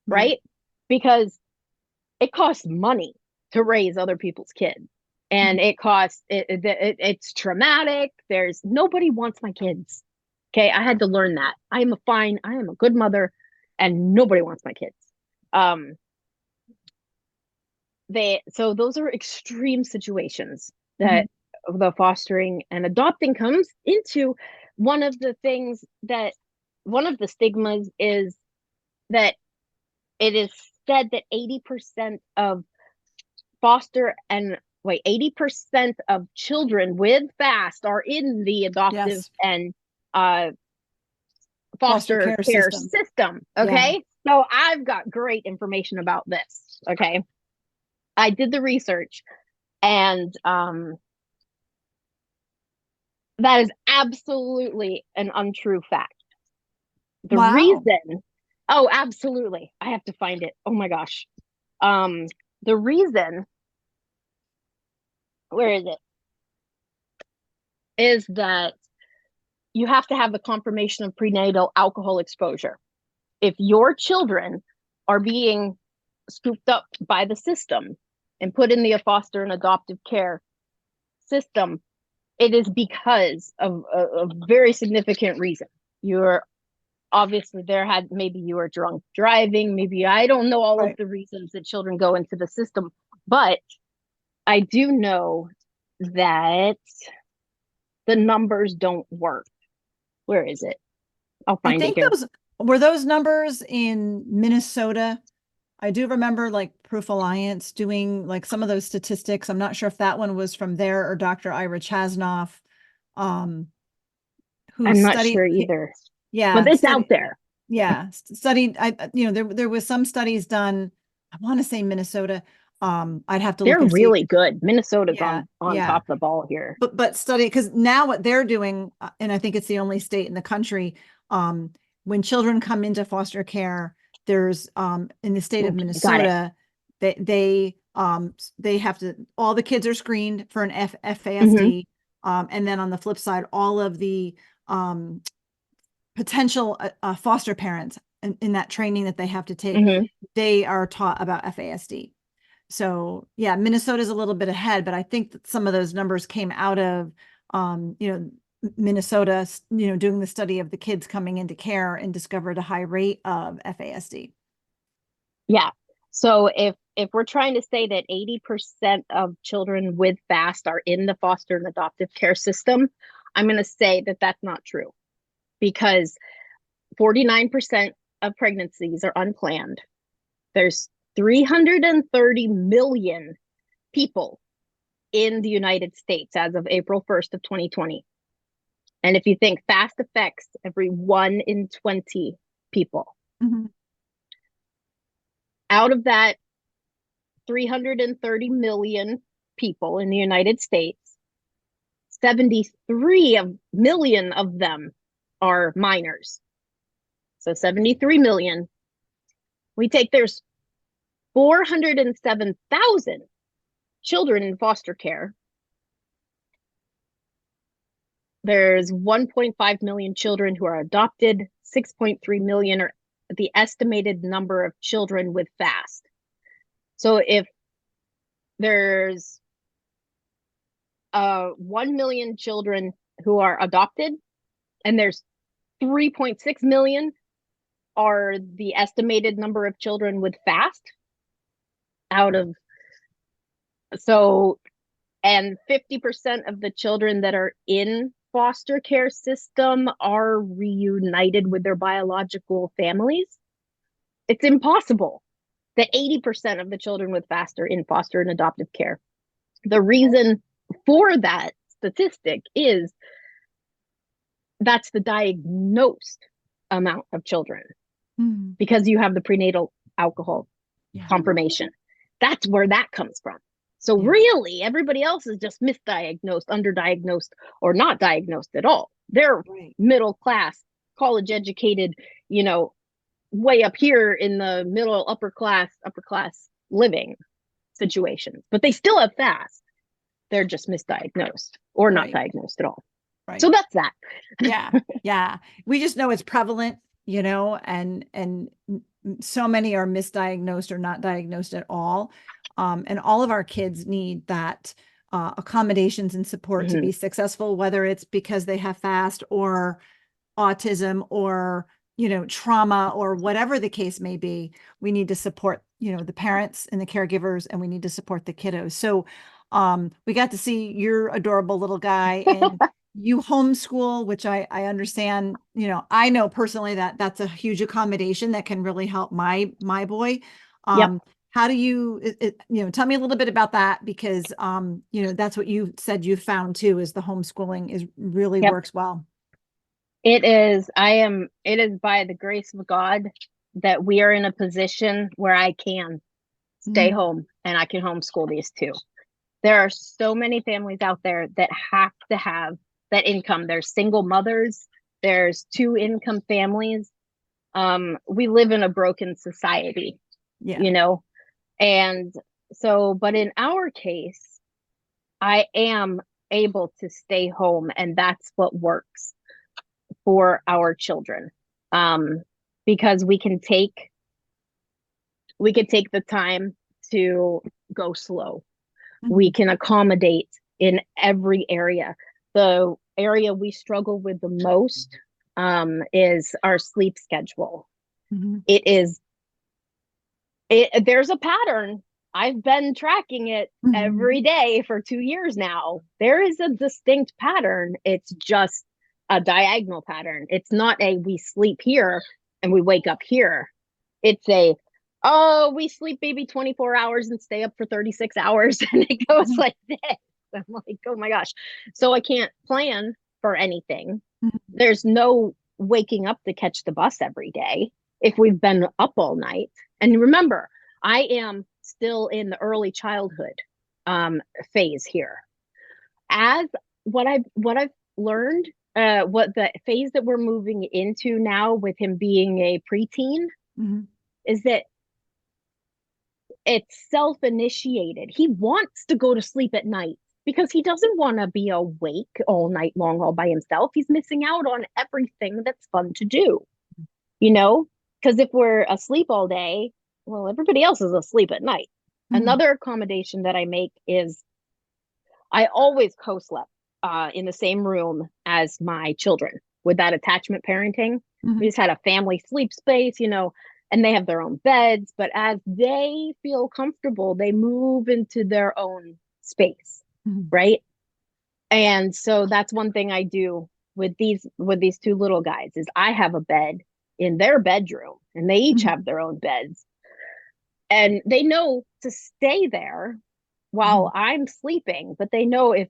right? Because it costs money to raise other people's kids. And it costs, it's traumatic. Nobody wants my kids. Okay, I had to learn that. I am a good mother, and nobody wants my kids. So those are extreme situations that the fostering and adopting comes into. One of the stigmas is that it is said that 80% of 80% of children with FASD are in the adoptive and foster care system. Okay. Yeah. So I've got great information about this. Okay. I did the research, and that is absolutely an untrue fact. The reason, oh, absolutely. I have to find it. Oh my gosh. The reason, where is it? Is that you have to have the confirmation of prenatal alcohol exposure. If your children are being scooped up by the system and put in the foster and adoptive care system, it is because of a very significant reason. You're obviously maybe you were drunk driving, maybe I don't know all of the reasons that children go into the system, but I do know that the numbers don't work. Where is it? I'll find it here. Were those numbers in Minnesota? I do remember like Proof Alliance doing like some of those statistics. I'm not sure if that one was from there or Dr. Ira Chasnoff, who I'm not sure either. Yeah, but it's out there. Yeah, studied. There was some studies done. I want to say Minnesota. I'd have to look. They're really good. Minnesota's on top of the ball here. But study, because now what they're doing, and I think it's the only state in the country, when children come into foster care, there's in the state of Minnesota, they have to, all the kids are screened for an FASD, and then on the flip side, all of the potential foster parents in that training that they have to take, they are taught about FASD. So yeah, Minnesota's a little bit ahead, but I think that some of those numbers came out of, Minnesota, doing the study of the kids coming into care and discovered a high rate of FASD. Yeah. So if we're trying to say that 80% of children with FASD are in the foster and adoptive care system, I'm going to say that that's not true, because 49% of pregnancies are unplanned. There's 330 million people in the United States as of April 1st of 2020. And if you think FASD affects every 1 in 20 people, out of that 330 million people in the United States, 73 million of them are minors. So 73 million. There's 407,000 children in foster care. There's 1.5 million children who are adopted. 6.3 million are the estimated number of children with FASD. So if there's 1 million children who are adopted, and there's 3.6 million are the estimated number of children with FASD, and 50% of the children that are in foster care system are reunited with their biological families, it's impossible that 80% of the children with FASD are in foster and adoptive care. The reason for that statistic is that's the diagnosed amount of children, because you have the prenatal alcohol confirmation. That's where that comes from. So really, everybody else is just misdiagnosed, underdiagnosed, or not diagnosed at all. They're middle class, college educated, you know, way up here in the middle, upper class living situations, but they still have FASD. They're just misdiagnosed or not diagnosed at all. So that's that. Yeah. We just know it's prevalent, you know, and so many are misdiagnosed or not diagnosed at all. And all of our kids need that accommodations and support to be successful, whether it's because they have FASD or autism or, you know, trauma or whatever the case may be. We need to support, you know, the parents and the caregivers, and we need to support the kiddos. So we got to see your adorable little guy, and you homeschool, which I understand, you know, I know personally that that's a huge accommodation that can really help my boy. How do you, you know, tell me a little bit about that, because, you know, that's what you said you found too, is the homeschooling is really works well. It is by the grace of God that we are in a position where I can stay home and I can homeschool these two. There are so many families out there that have to have that income. There's single mothers, there's 2-income families. We live in a broken society, you know? And so, but in our case, I am able to stay home, and that's what works for our children. Because we can take the time to go slow. We can accommodate in every area. The area we struggle with the most is our sleep schedule. There's a pattern. I've been tracking it every day for 2 years now. There is a distinct pattern. It's just a diagonal pattern. It's not a we sleep here and we wake up here. It's a, oh, we sleep maybe 24 hours and stay up for 36 hours. And it goes like this. I'm like, oh my gosh. So I can't plan for anything. There's no waking up to catch the bus every day if we've been up all night. And remember, I am still in the early childhood phase here. As what I've learned, what the phase that we're moving into now with him being a preteen is that it's self-initiated. He wants to go to sleep at night because he doesn't want to be awake all night long all by himself. He's missing out on everything that's fun to do, you know, because if we're asleep all day, well, everybody else is asleep at night. Another accommodation that I make is I always co-slept in the same room as my children with that attachment parenting. We just had a family sleep space, you know, and they have their own beds, but as they feel comfortable, they move into their own space, right? And so that's one thing I do with these two little guys is I have a bed in their bedroom, and they each have their own beds. And they know to stay there while I'm sleeping, but they know if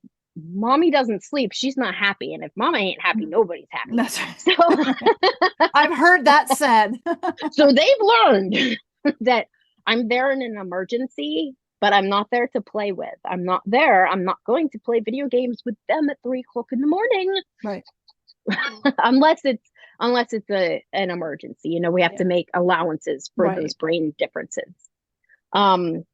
mommy doesn't sleep, she's not happy. And if mama ain't happy, nobody's happy. That's right. So I've heard that said. So they've learned that I'm there in an emergency, but I'm not there to play with. I'm not going to play video games with them at 3 o'clock in the morning. Right. unless it's an emergency. You know, we have to make allowances for those brain differences. But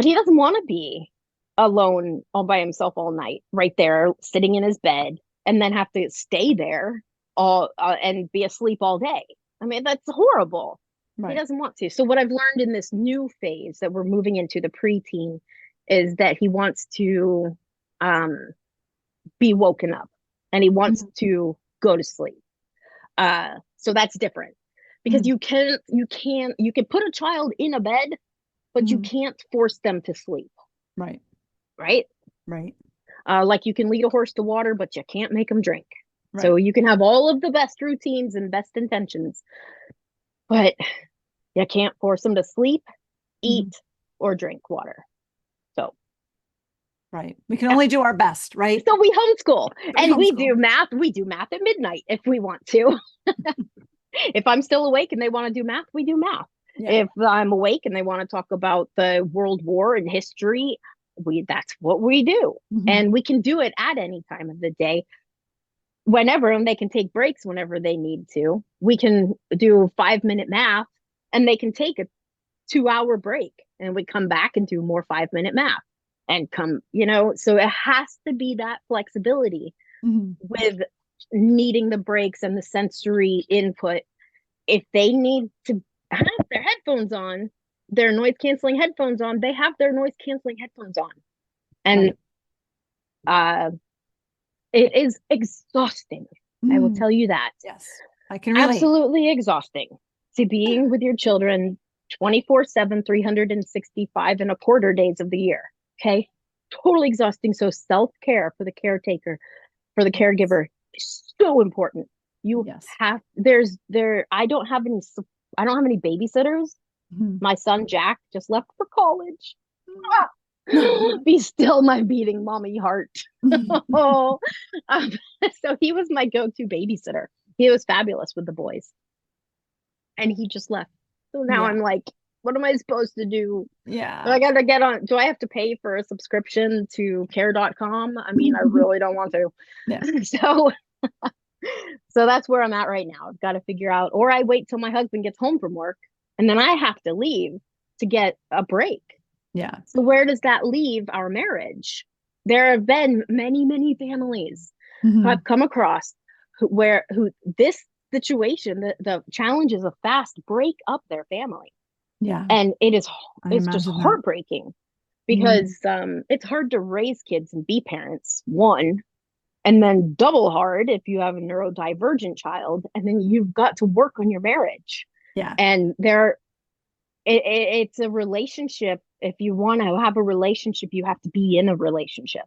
he doesn't want to be alone all by himself all night, right there, sitting in his bed, and then have to stay there all and be asleep all day. I mean, that's horrible. He doesn't want to. So what I've learned in this new phase that we're moving into, the preteen, is that he wants to be woken up, and he wants to go to sleep. So that's different, because you can put a child in a bed, but you can't force them to sleep. Right. Like you can lead a horse to water, but you can't make them drink. Right. So you can have all of the best routines and best intentions, but you can't force them to sleep, eat, or drink water. So. Right. We can only do our best, right? So we homeschool. We do math. We do math at midnight if we want to. If I'm still awake and they want to do math, we do math. Yeah. If I'm awake and they want to talk about the World War and history, that's what we do. And we can do it at any time of the day, whenever, and they can take breaks whenever they need to. We can do 5-minute math and they can take a 2-hour break and we come back and do more 5-minute math and come, so it has to be that flexibility with needing the breaks and the sensory input. If they need to have their headphones on, their noise canceling headphones on, they have their noise canceling headphones on. And it is exhausting. I will tell you that. Yes, I can relate. Absolutely exhausting to being with your children 24/7, 365 and a quarter days of the year. Okay. Totally exhausting. So self-care for the caretaker, for the caregiver is so important. You have, I don't have any babysitters. My son, Jack, just left for college. Be still my beating mommy heart. So he was my go-to babysitter. He was fabulous with the boys. And he just left. So now I'm like, what am I supposed to do? Yeah. I got to get on. Do I have to pay for a subscription to care.com? I mean, I really don't want to. Yeah. So that's where I'm at right now. I've got to figure out, or I wait till my husband gets home from work and then I have to leave to get a break. Yeah. So where does that leave our marriage? There have been many, many families who I've come across who this situation, the challenges of fast break up their family. Yeah. And it's just heartbreaking because it's hard to raise kids and be parents, one, and then double hard if you have a neurodivergent child, and then you've got to work on your marriage. Yeah. And it's a relationship. If you want to have a relationship, you have to be in a relationship.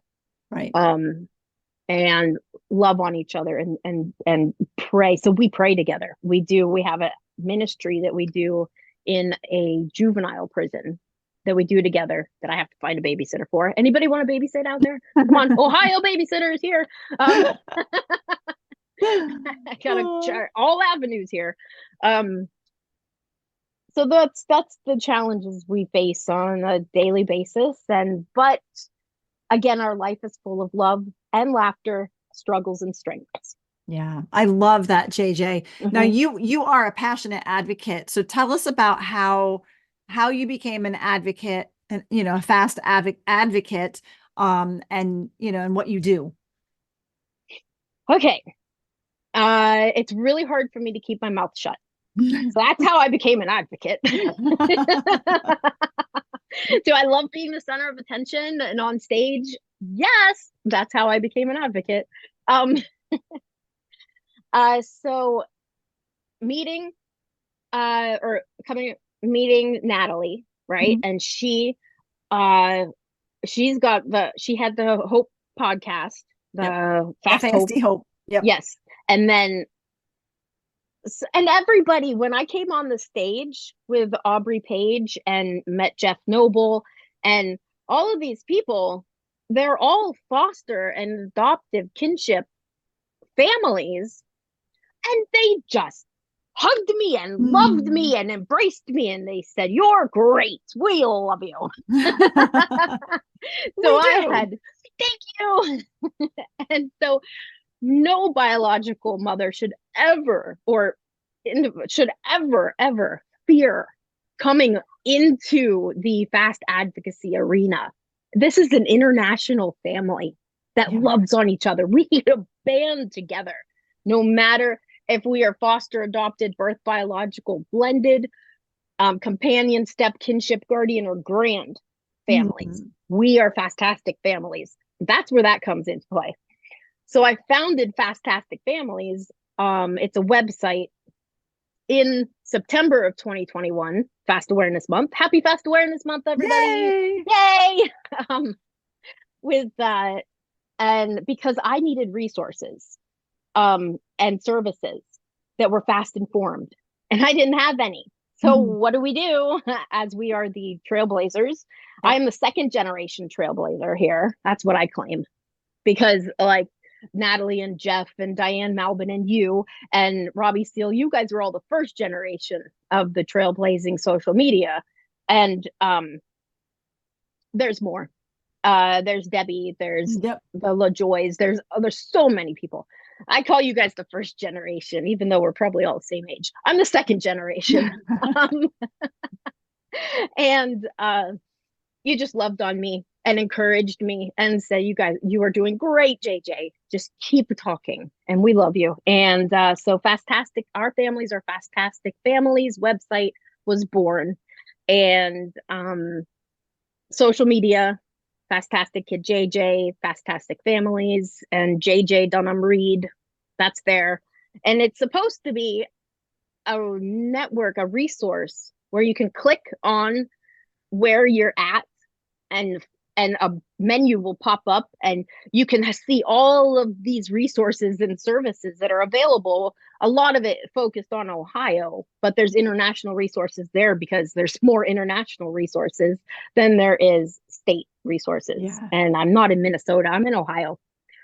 Right. And love on each other and pray. So we pray together. We have a ministry that we do in a juvenile prison that we do together that I have to find a babysitter for. Anybody want to babysit out there? Come on, Ohio babysitters here. I gotta all avenues here. So that's the challenges we face on a daily basis. But again, our life is full of love and laughter, struggles and strengths. Yeah, I love that, JJ. Now you are a passionate advocate. So tell us about how you became an advocate and, a FASD advocate, and, and what you do. Okay. It's really hard for me to keep my mouth shut. So that's how I became an advocate. Do I love being the center of attention and on stage? Yes, that's how I became an advocate. So meeting Natalie, right? And she had the Hope podcast, the Fast FASD Hope. Yep. Yes. And then and everybody, when I came on the stage with Aubrey Page and met Jeff Noble and all of these people, they're all foster and adoptive kinship families. And they just hugged me and loved me and embraced me. And they said, "You're great. We love you." So thank you. And so no biological mother should ever fear coming into the FASD advocacy arena. This is an international family that loves on each other. We need to band together, no matter if we are foster, adopted, birth, biological, blended, companion, step, kinship, guardian, or grand families. We are FASDtastic families. That's where that comes into play. So I founded FASDtastic Families. It's a website in September of 2021, FASD Awareness Month. Happy FASD Awareness Month, everybody. Yay! With And because I needed resources and services that were fast informed, and I didn't have any. So what do? As we are the trailblazers, I am the second generation trailblazer here. That's what I claim. Because like Natalie and Jeff and Diane Malbin and you and Robbie Steele, you guys were all the first generation of the trailblazing social media. And there's more. There's Debbie, there's the LaJoys, there's so many people. I call you guys the first generation, even though we're probably all the same age. I'm the second generation. And you just loved on me and encouraged me and said, you are doing great, JJ. Just keep talking. And we love you. And so FASDtastic, our families are FASDtastic Families website was born. And social media, FASDtastic Kid JJ, FASDtastic Families, and JJ Dunham Reed. That's there. And it's supposed to be a network, a resource where you can click on where you're at and a menu will pop up and you can see all of these resources and services that are available. A lot of it focused on Ohio, but there's international resources there because there's more international resources than there is state resources. Yeah. And I'm not in Minnesota, I'm in Ohio.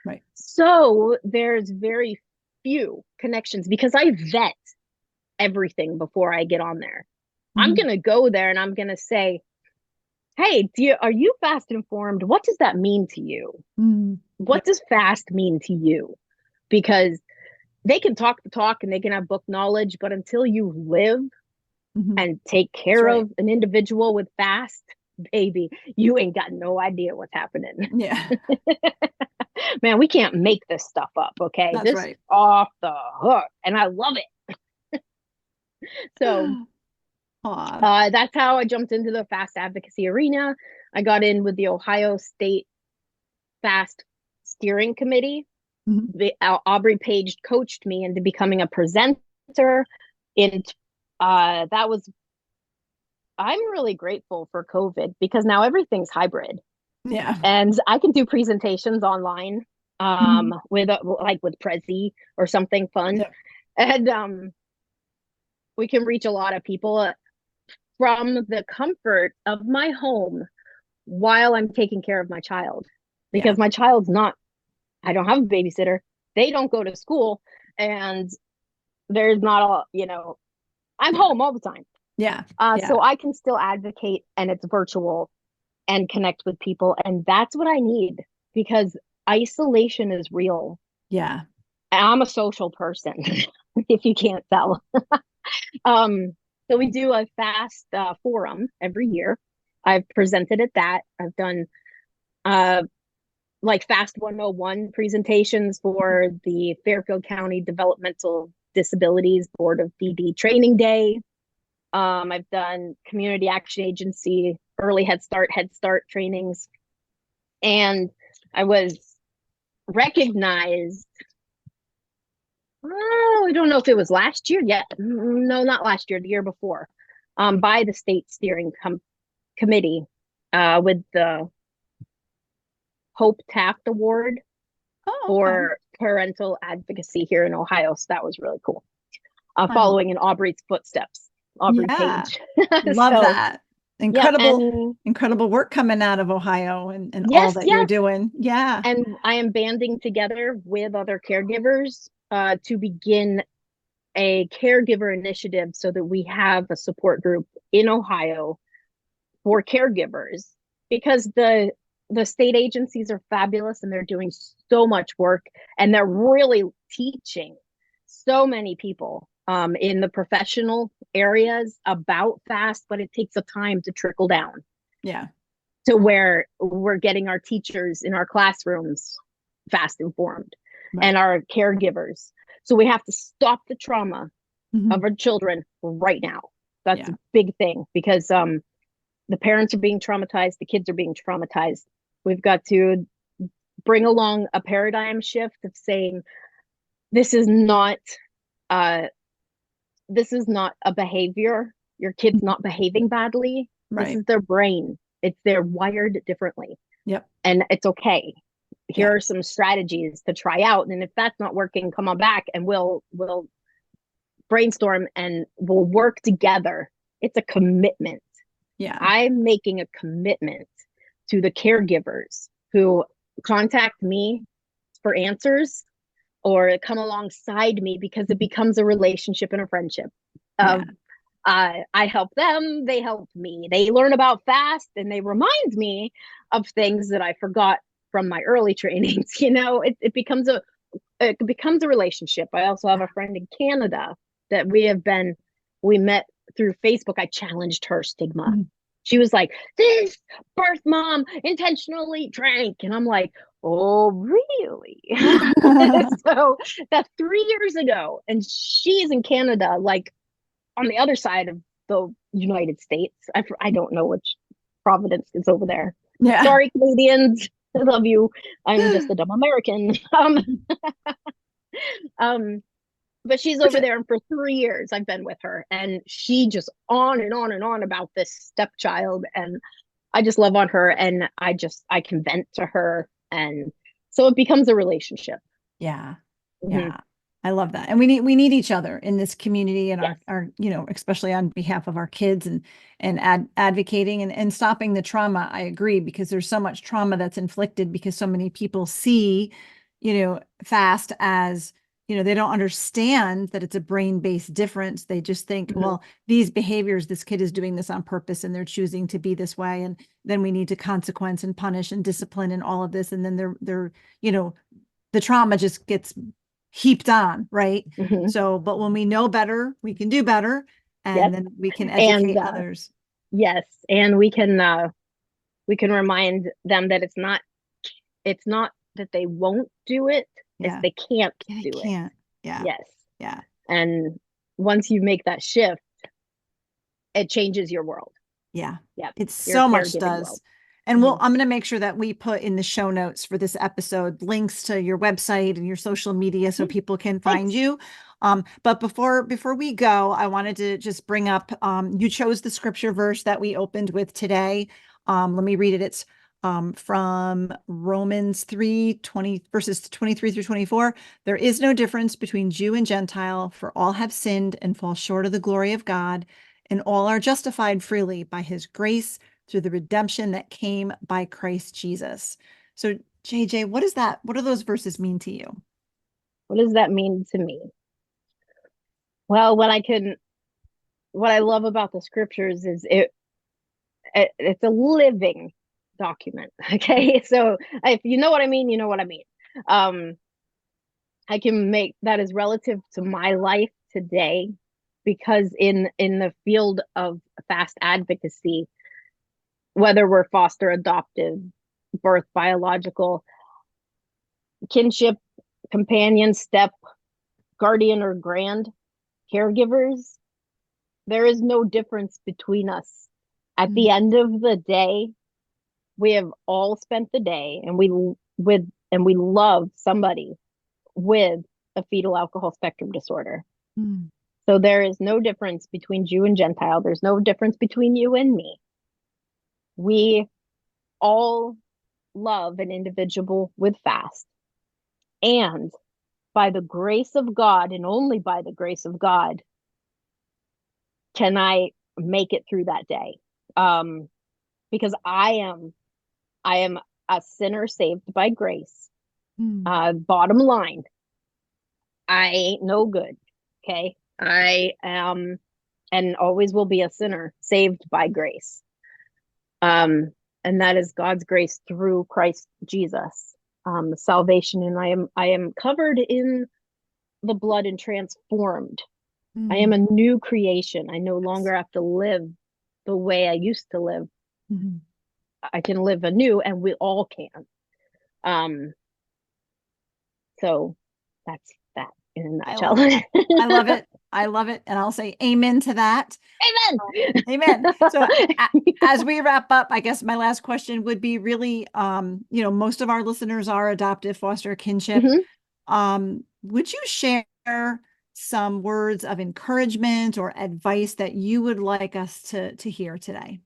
Right. So there's very few connections because I vet everything before I get on there. I'm going to go there and I'm going to say, hey, are you fast informed? What does that mean to you? What does fast mean to you? Because they can talk the talk and they can have book knowledge, but until you live and take care of an individual with fast, baby, you ain't got no idea what's happening. Yeah. Man, we can't make this stuff up, okay? That's this right. is off the hook, and I love it. So that's how I jumped into the FASD advocacy arena. I got in with the Ohio State FASD Steering Committee. Aubrey Page coached me into becoming a presenter. I'm really grateful for COVID because now everything's hybrid. Yeah. And I can do presentations online with Prezi or something fun. Yeah. And we can reach a lot of people from the comfort of my home while I'm taking care of my child. Because my child's I don't have a babysitter. They don't go to school. And there's not I'm home all the time. Yeah. So I can still advocate and it's virtual and connect with people. And that's what I need because isolation is real. Yeah. I'm a social person, if you can't tell. So we do a FAST forum every year. I've presented at that. I've done FAST 101 presentations for the Fairfield County Developmental Disabilities Board of PD Training Day. I've done Community Action Agency, Early Head Start trainings. And I was recognized, I don't know if it was last year yet. No, not last year, the year before, by the state steering committee with the Hope Taft Award for parental advocacy here in Ohio. So that was really cool. Following in Aubrey's footsteps. Aubrey Page. Love that. Incredible work coming out of Ohio and all that you're doing. Yeah. And I am banding together with other caregivers to begin a caregiver initiative so that we have a support group in Ohio for caregivers because the state agencies are fabulous and they're doing so much work and they're really teaching so many people in the professional areas about FASD, but it takes a time to trickle down. Yeah. To where we're getting our teachers in our classrooms FASD informed and our caregivers. So we have to stop the trauma of our children right now. That's a big thing because the parents are being traumatized, the kids are being traumatized. We've got to bring along a paradigm shift of saying, this is not a behavior. Your kid's not behaving badly. Right. This is their brain. They're wired differently. Yep. And it's okay. here are some strategies to try out. And if that's not working, come on back and we'll brainstorm and we'll work together. It's a commitment. Yeah. I'm making a commitment to the caregivers who contact me for answers or come alongside me, because it becomes a relationship and a friendship. I help them, they help me. They learn about FAST and they remind me of things that I forgot from my early trainings. It becomes a relationship. I also have a friend in Canada that we met through Facebook. I challenged her stigma. Mm-hmm. She was like, this birth mom intentionally drank. And I'm like, oh, really? So that's 3 years ago. And she's in Canada, like on the other side of the United States. I don't know which Providence is over there. Yeah. Sorry, Canadians. I love you. I'm just a dumb American. But she's over there, and for 3 years I've been with her, and she just on and on and on about this stepchild, and I just love on her, and I can vent to her, and so it becomes a relationship. Yeah. Mm-hmm. Yeah. I love that. And we need each other in this community, and our especially on behalf of our kids, and advocating and stopping the trauma. I agree, because there's so much trauma that's inflicted because so many people see, FAST as, they don't understand that it's a brain-based difference. They just think, mm-hmm. well, these behaviors, this kid is doing this on purpose and they're choosing to be this way. And then we need to consequence and punish and discipline and all of this. And then they're the trauma just gets heaped on, right? Mm-hmm. So, but when we know better, we can do better, and then we can educate others. Yes, and we can remind them that it's not that they won't do it, it's they can't do it. Yeah. Yes. Yeah. And once you make that shift, it changes your world. Yeah. Yeah. It's so much does. World. And I'm going to make sure that we put in the show notes for this episode links to your website and your social media so people can find you. But before we go, I wanted to just bring up, you chose the scripture verse that we opened with today. Let me read it. It's from Romans 3:20 verses 23 through 24. There is no difference between Jew and Gentile, for all have sinned and fall short of the glory of God, and all are justified freely by his grace through the redemption that came by Christ Jesus. So JJ, what do those verses mean to you? What does that mean to me? Well, what I love about the scriptures is it's a living document. Okay. So if you know what I mean, you know what I mean. I can make that as relative to my life today, because in the field of FASD advocacy, whether we're foster, adoptive, birth, biological, kinship, companion, step, guardian, or grand caregivers, there is no difference between us. At the end of the day, we have all spent the day and we love somebody with a fetal alcohol spectrum disorder. So there is no difference between Jew and Gentile. There's no difference between you and me. We all love an individual with FASD. And by the grace of God, and only by the grace of God, can I make it through that day. Because I am a sinner saved by grace. Bottom line, I ain't no good. Okay. I am and always will be a sinner saved by grace. And that is God's grace through Christ Jesus, salvation. And I am covered in the blood and transformed. I am a new creation. I no longer have to live the way I used to live. I can live anew, and we all can. So that's that in a nutshell. I love it. I love it. And I'll say amen to that. Amen. Amen. So as we wrap up, I guess my last question would be really, most of our listeners are adoptive, foster, kinship. Would you share some words of encouragement or advice that you would like us to hear today?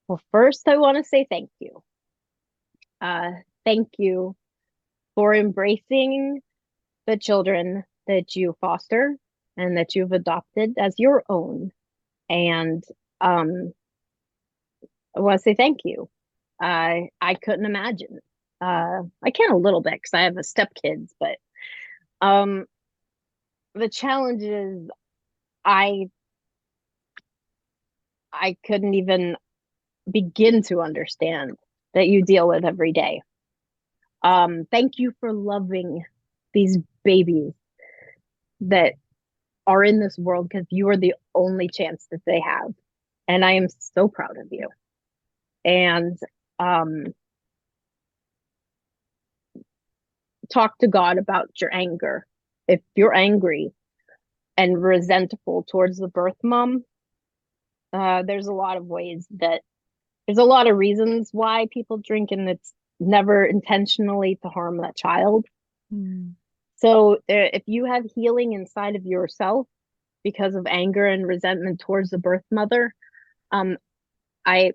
Well, first I want to say thank you. thank you for embracing the children that you foster and that you've adopted as your own. And I want to say thank you. I couldn't imagine. I can a little bit because I have a stepkids, but the challenge is I couldn't even begin to understand that you deal with every day. Thank you for loving these babies that are in this world, because you are the only chance that they have. And I am so proud of you. And talk to God about your anger. If you're angry and resentful towards the birth mom, there's a lot of reasons why people drink, and it's never intentionally to harm that child. So if you have healing inside of yourself because of anger and resentment towards the birth mother, I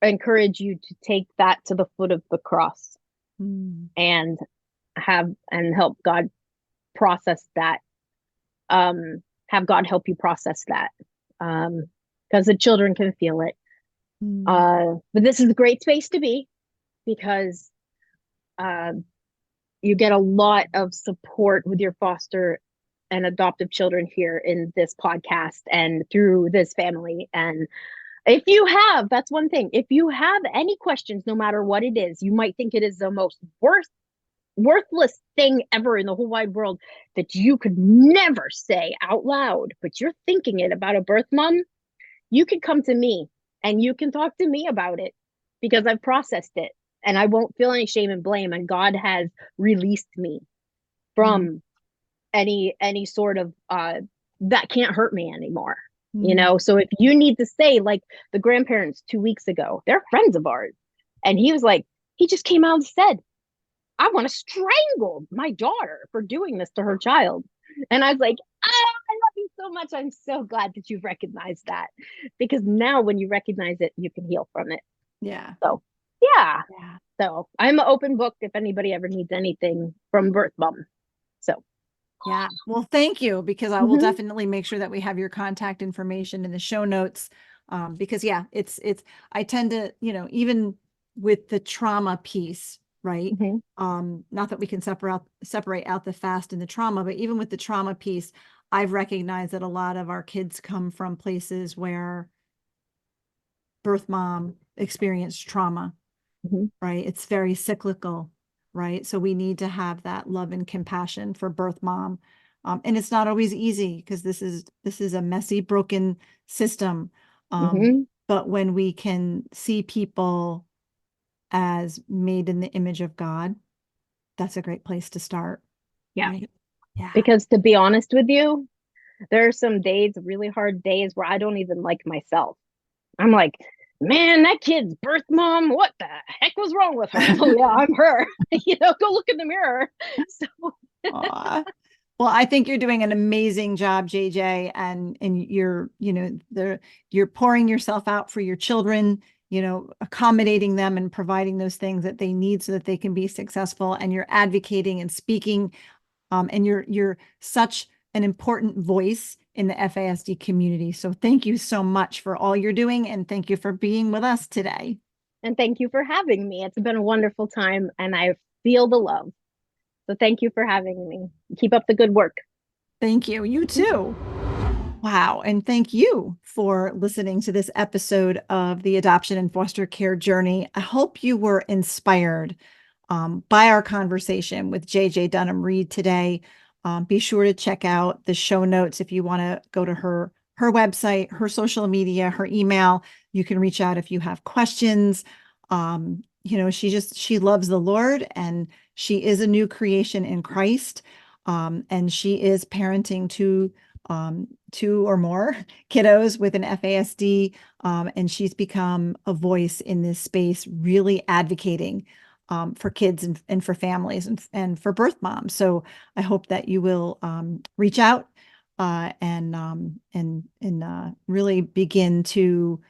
encourage you to take that to the foot of the cross and help God process that. Have God help you process that, because the children can feel it. But this is a great space to be, because you get a lot of support with your foster and adoptive children here in this podcast and through this family. And if you have, that's one thing, if you have any questions, no matter what it is, you might think it is the most worthless thing ever in the whole wide world that you could never say out loud, but you're thinking it about a birth mom, you can come to me and you can talk to me about it, because I've processed it and I won't feel any shame and blame. And God has released me from any sort of that can't hurt me anymore. You know, so if you need to say, like the grandparents 2 weeks ago, they're friends of ours, and he was like, he just came out and said, I want to strangle my daughter for doing this to her child. And I was like, oh, I love you so much. I'm so glad that you've recognized that, because now when you recognize it, you can heal from it. Yeah. So yeah. So I'm an open book if anybody ever needs anything from birth mom. So yeah. Well, thank you, because I will definitely make sure that we have your contact information in the show notes. Because yeah, I tend to, even with the trauma piece, right? Not that we can separate out the fast and the trauma, but even with the trauma piece, I've recognized that a lot of our kids come from places where birth mom experienced trauma, right? It's very cyclical, right? So we need to have that love and compassion for birth mom. And it's not always easy, because this is a messy, broken system. But when we can see people as made in the image of God, that's a great place to start. Yeah. Right? Yeah. Because to be honest with you, there are some days, really hard days, where I don't even like myself. I'm like, man, that kid's birth mom, what the heck was wrong with her? Oh yeah, I'm her. Go look in the mirror. So well, I think you're doing an amazing job, JJ, and you're, you're pouring yourself out for your children, accommodating them and providing those things that they need so that they can be successful. And you're advocating and speaking, and you're such an important voice in the FASD community. So thank you so much for all you're doing, and thank you for being with us today. And thank you for having me. It's been a wonderful time, and I feel the love. So thank you for having me. Keep up the good work. Thank you. You too. Wow. And thank you for listening to this episode of the Adoption and Foster Care Journey. I hope you were inspired by our conversation with JJ Dunham Reed today. Be sure to check out the show notes if you want to go to her website, her social media, her email. You can reach out if you have questions. She loves the Lord, and she is a new creation in Christ. And she is parenting two or more kiddos with an FASD. And she's become a voice in this space, really advocating for kids and for families and for birth moms. So I hope that you will reach out and really begin to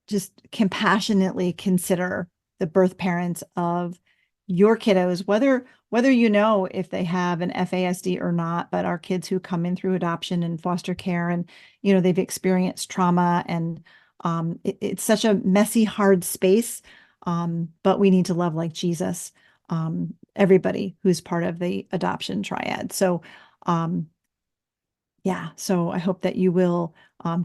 just compassionately consider the birth parents of your kiddos, whether you know if they have an FASD or not, but our kids who come in through adoption and foster care, and they've experienced trauma, and it's such a messy, hard space. But we need to love like Jesus, everybody who's part of the adoption triad. So, so I hope that you will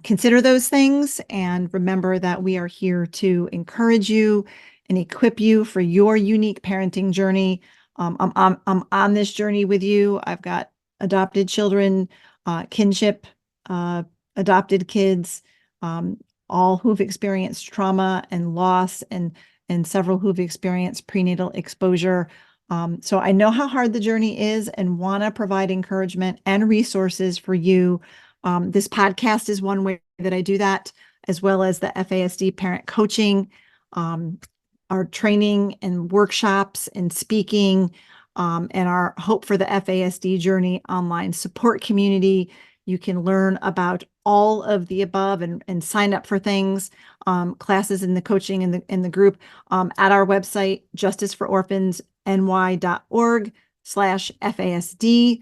consider those things, and remember that we are here to encourage you and equip you for your unique parenting journey. I'm on this journey with you. I've got adopted children, kinship, adopted kids, all who've experienced trauma and loss, and several who've experienced prenatal exposure. So I know how hard the journey is, and want to provide encouragement and resources for you. This podcast is one way that I do that, as well as the FASD parent coaching, our training and workshops and speaking, and our Hope for the FASD Journey online support community. You can learn about all of the above and sign up for things, classes in the coaching in the group, at our website, justicefororphans.ny.org/FASD.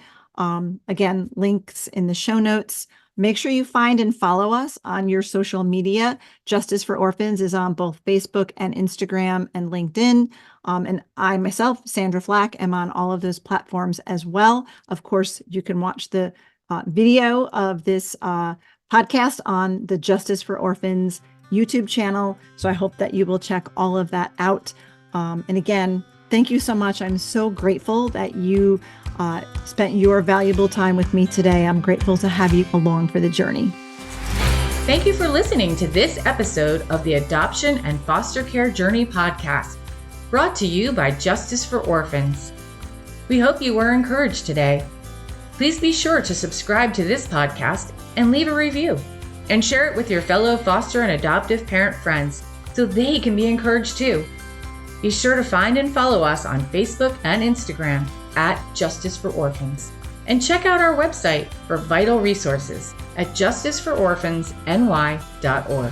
Again, links in the show notes. Make sure you find and follow us on your social media. Justice for Orphans is on both Facebook and Instagram and LinkedIn. And I myself, Sandra Flack, am on all of those platforms as well. Of course, you can watch the video of this podcast on the Justice for Orphans YouTube channel. So I hope that you will check all of that out. And again, thank you so much. I'm so grateful that you spent your valuable time with me today. I'm grateful to have you along for the journey. Thank you for listening to this episode of the Adoption and Foster Care Journey podcast, brought to you by Justice for Orphans. We hope you were encouraged today. Please be sure to subscribe to this podcast and leave a review, and share it with your fellow foster and adoptive parent friends so they can be encouraged too. Be sure to find and follow us on Facebook and Instagram at Justice for Orphans, and check out our website for vital resources at justicefororphansny.org.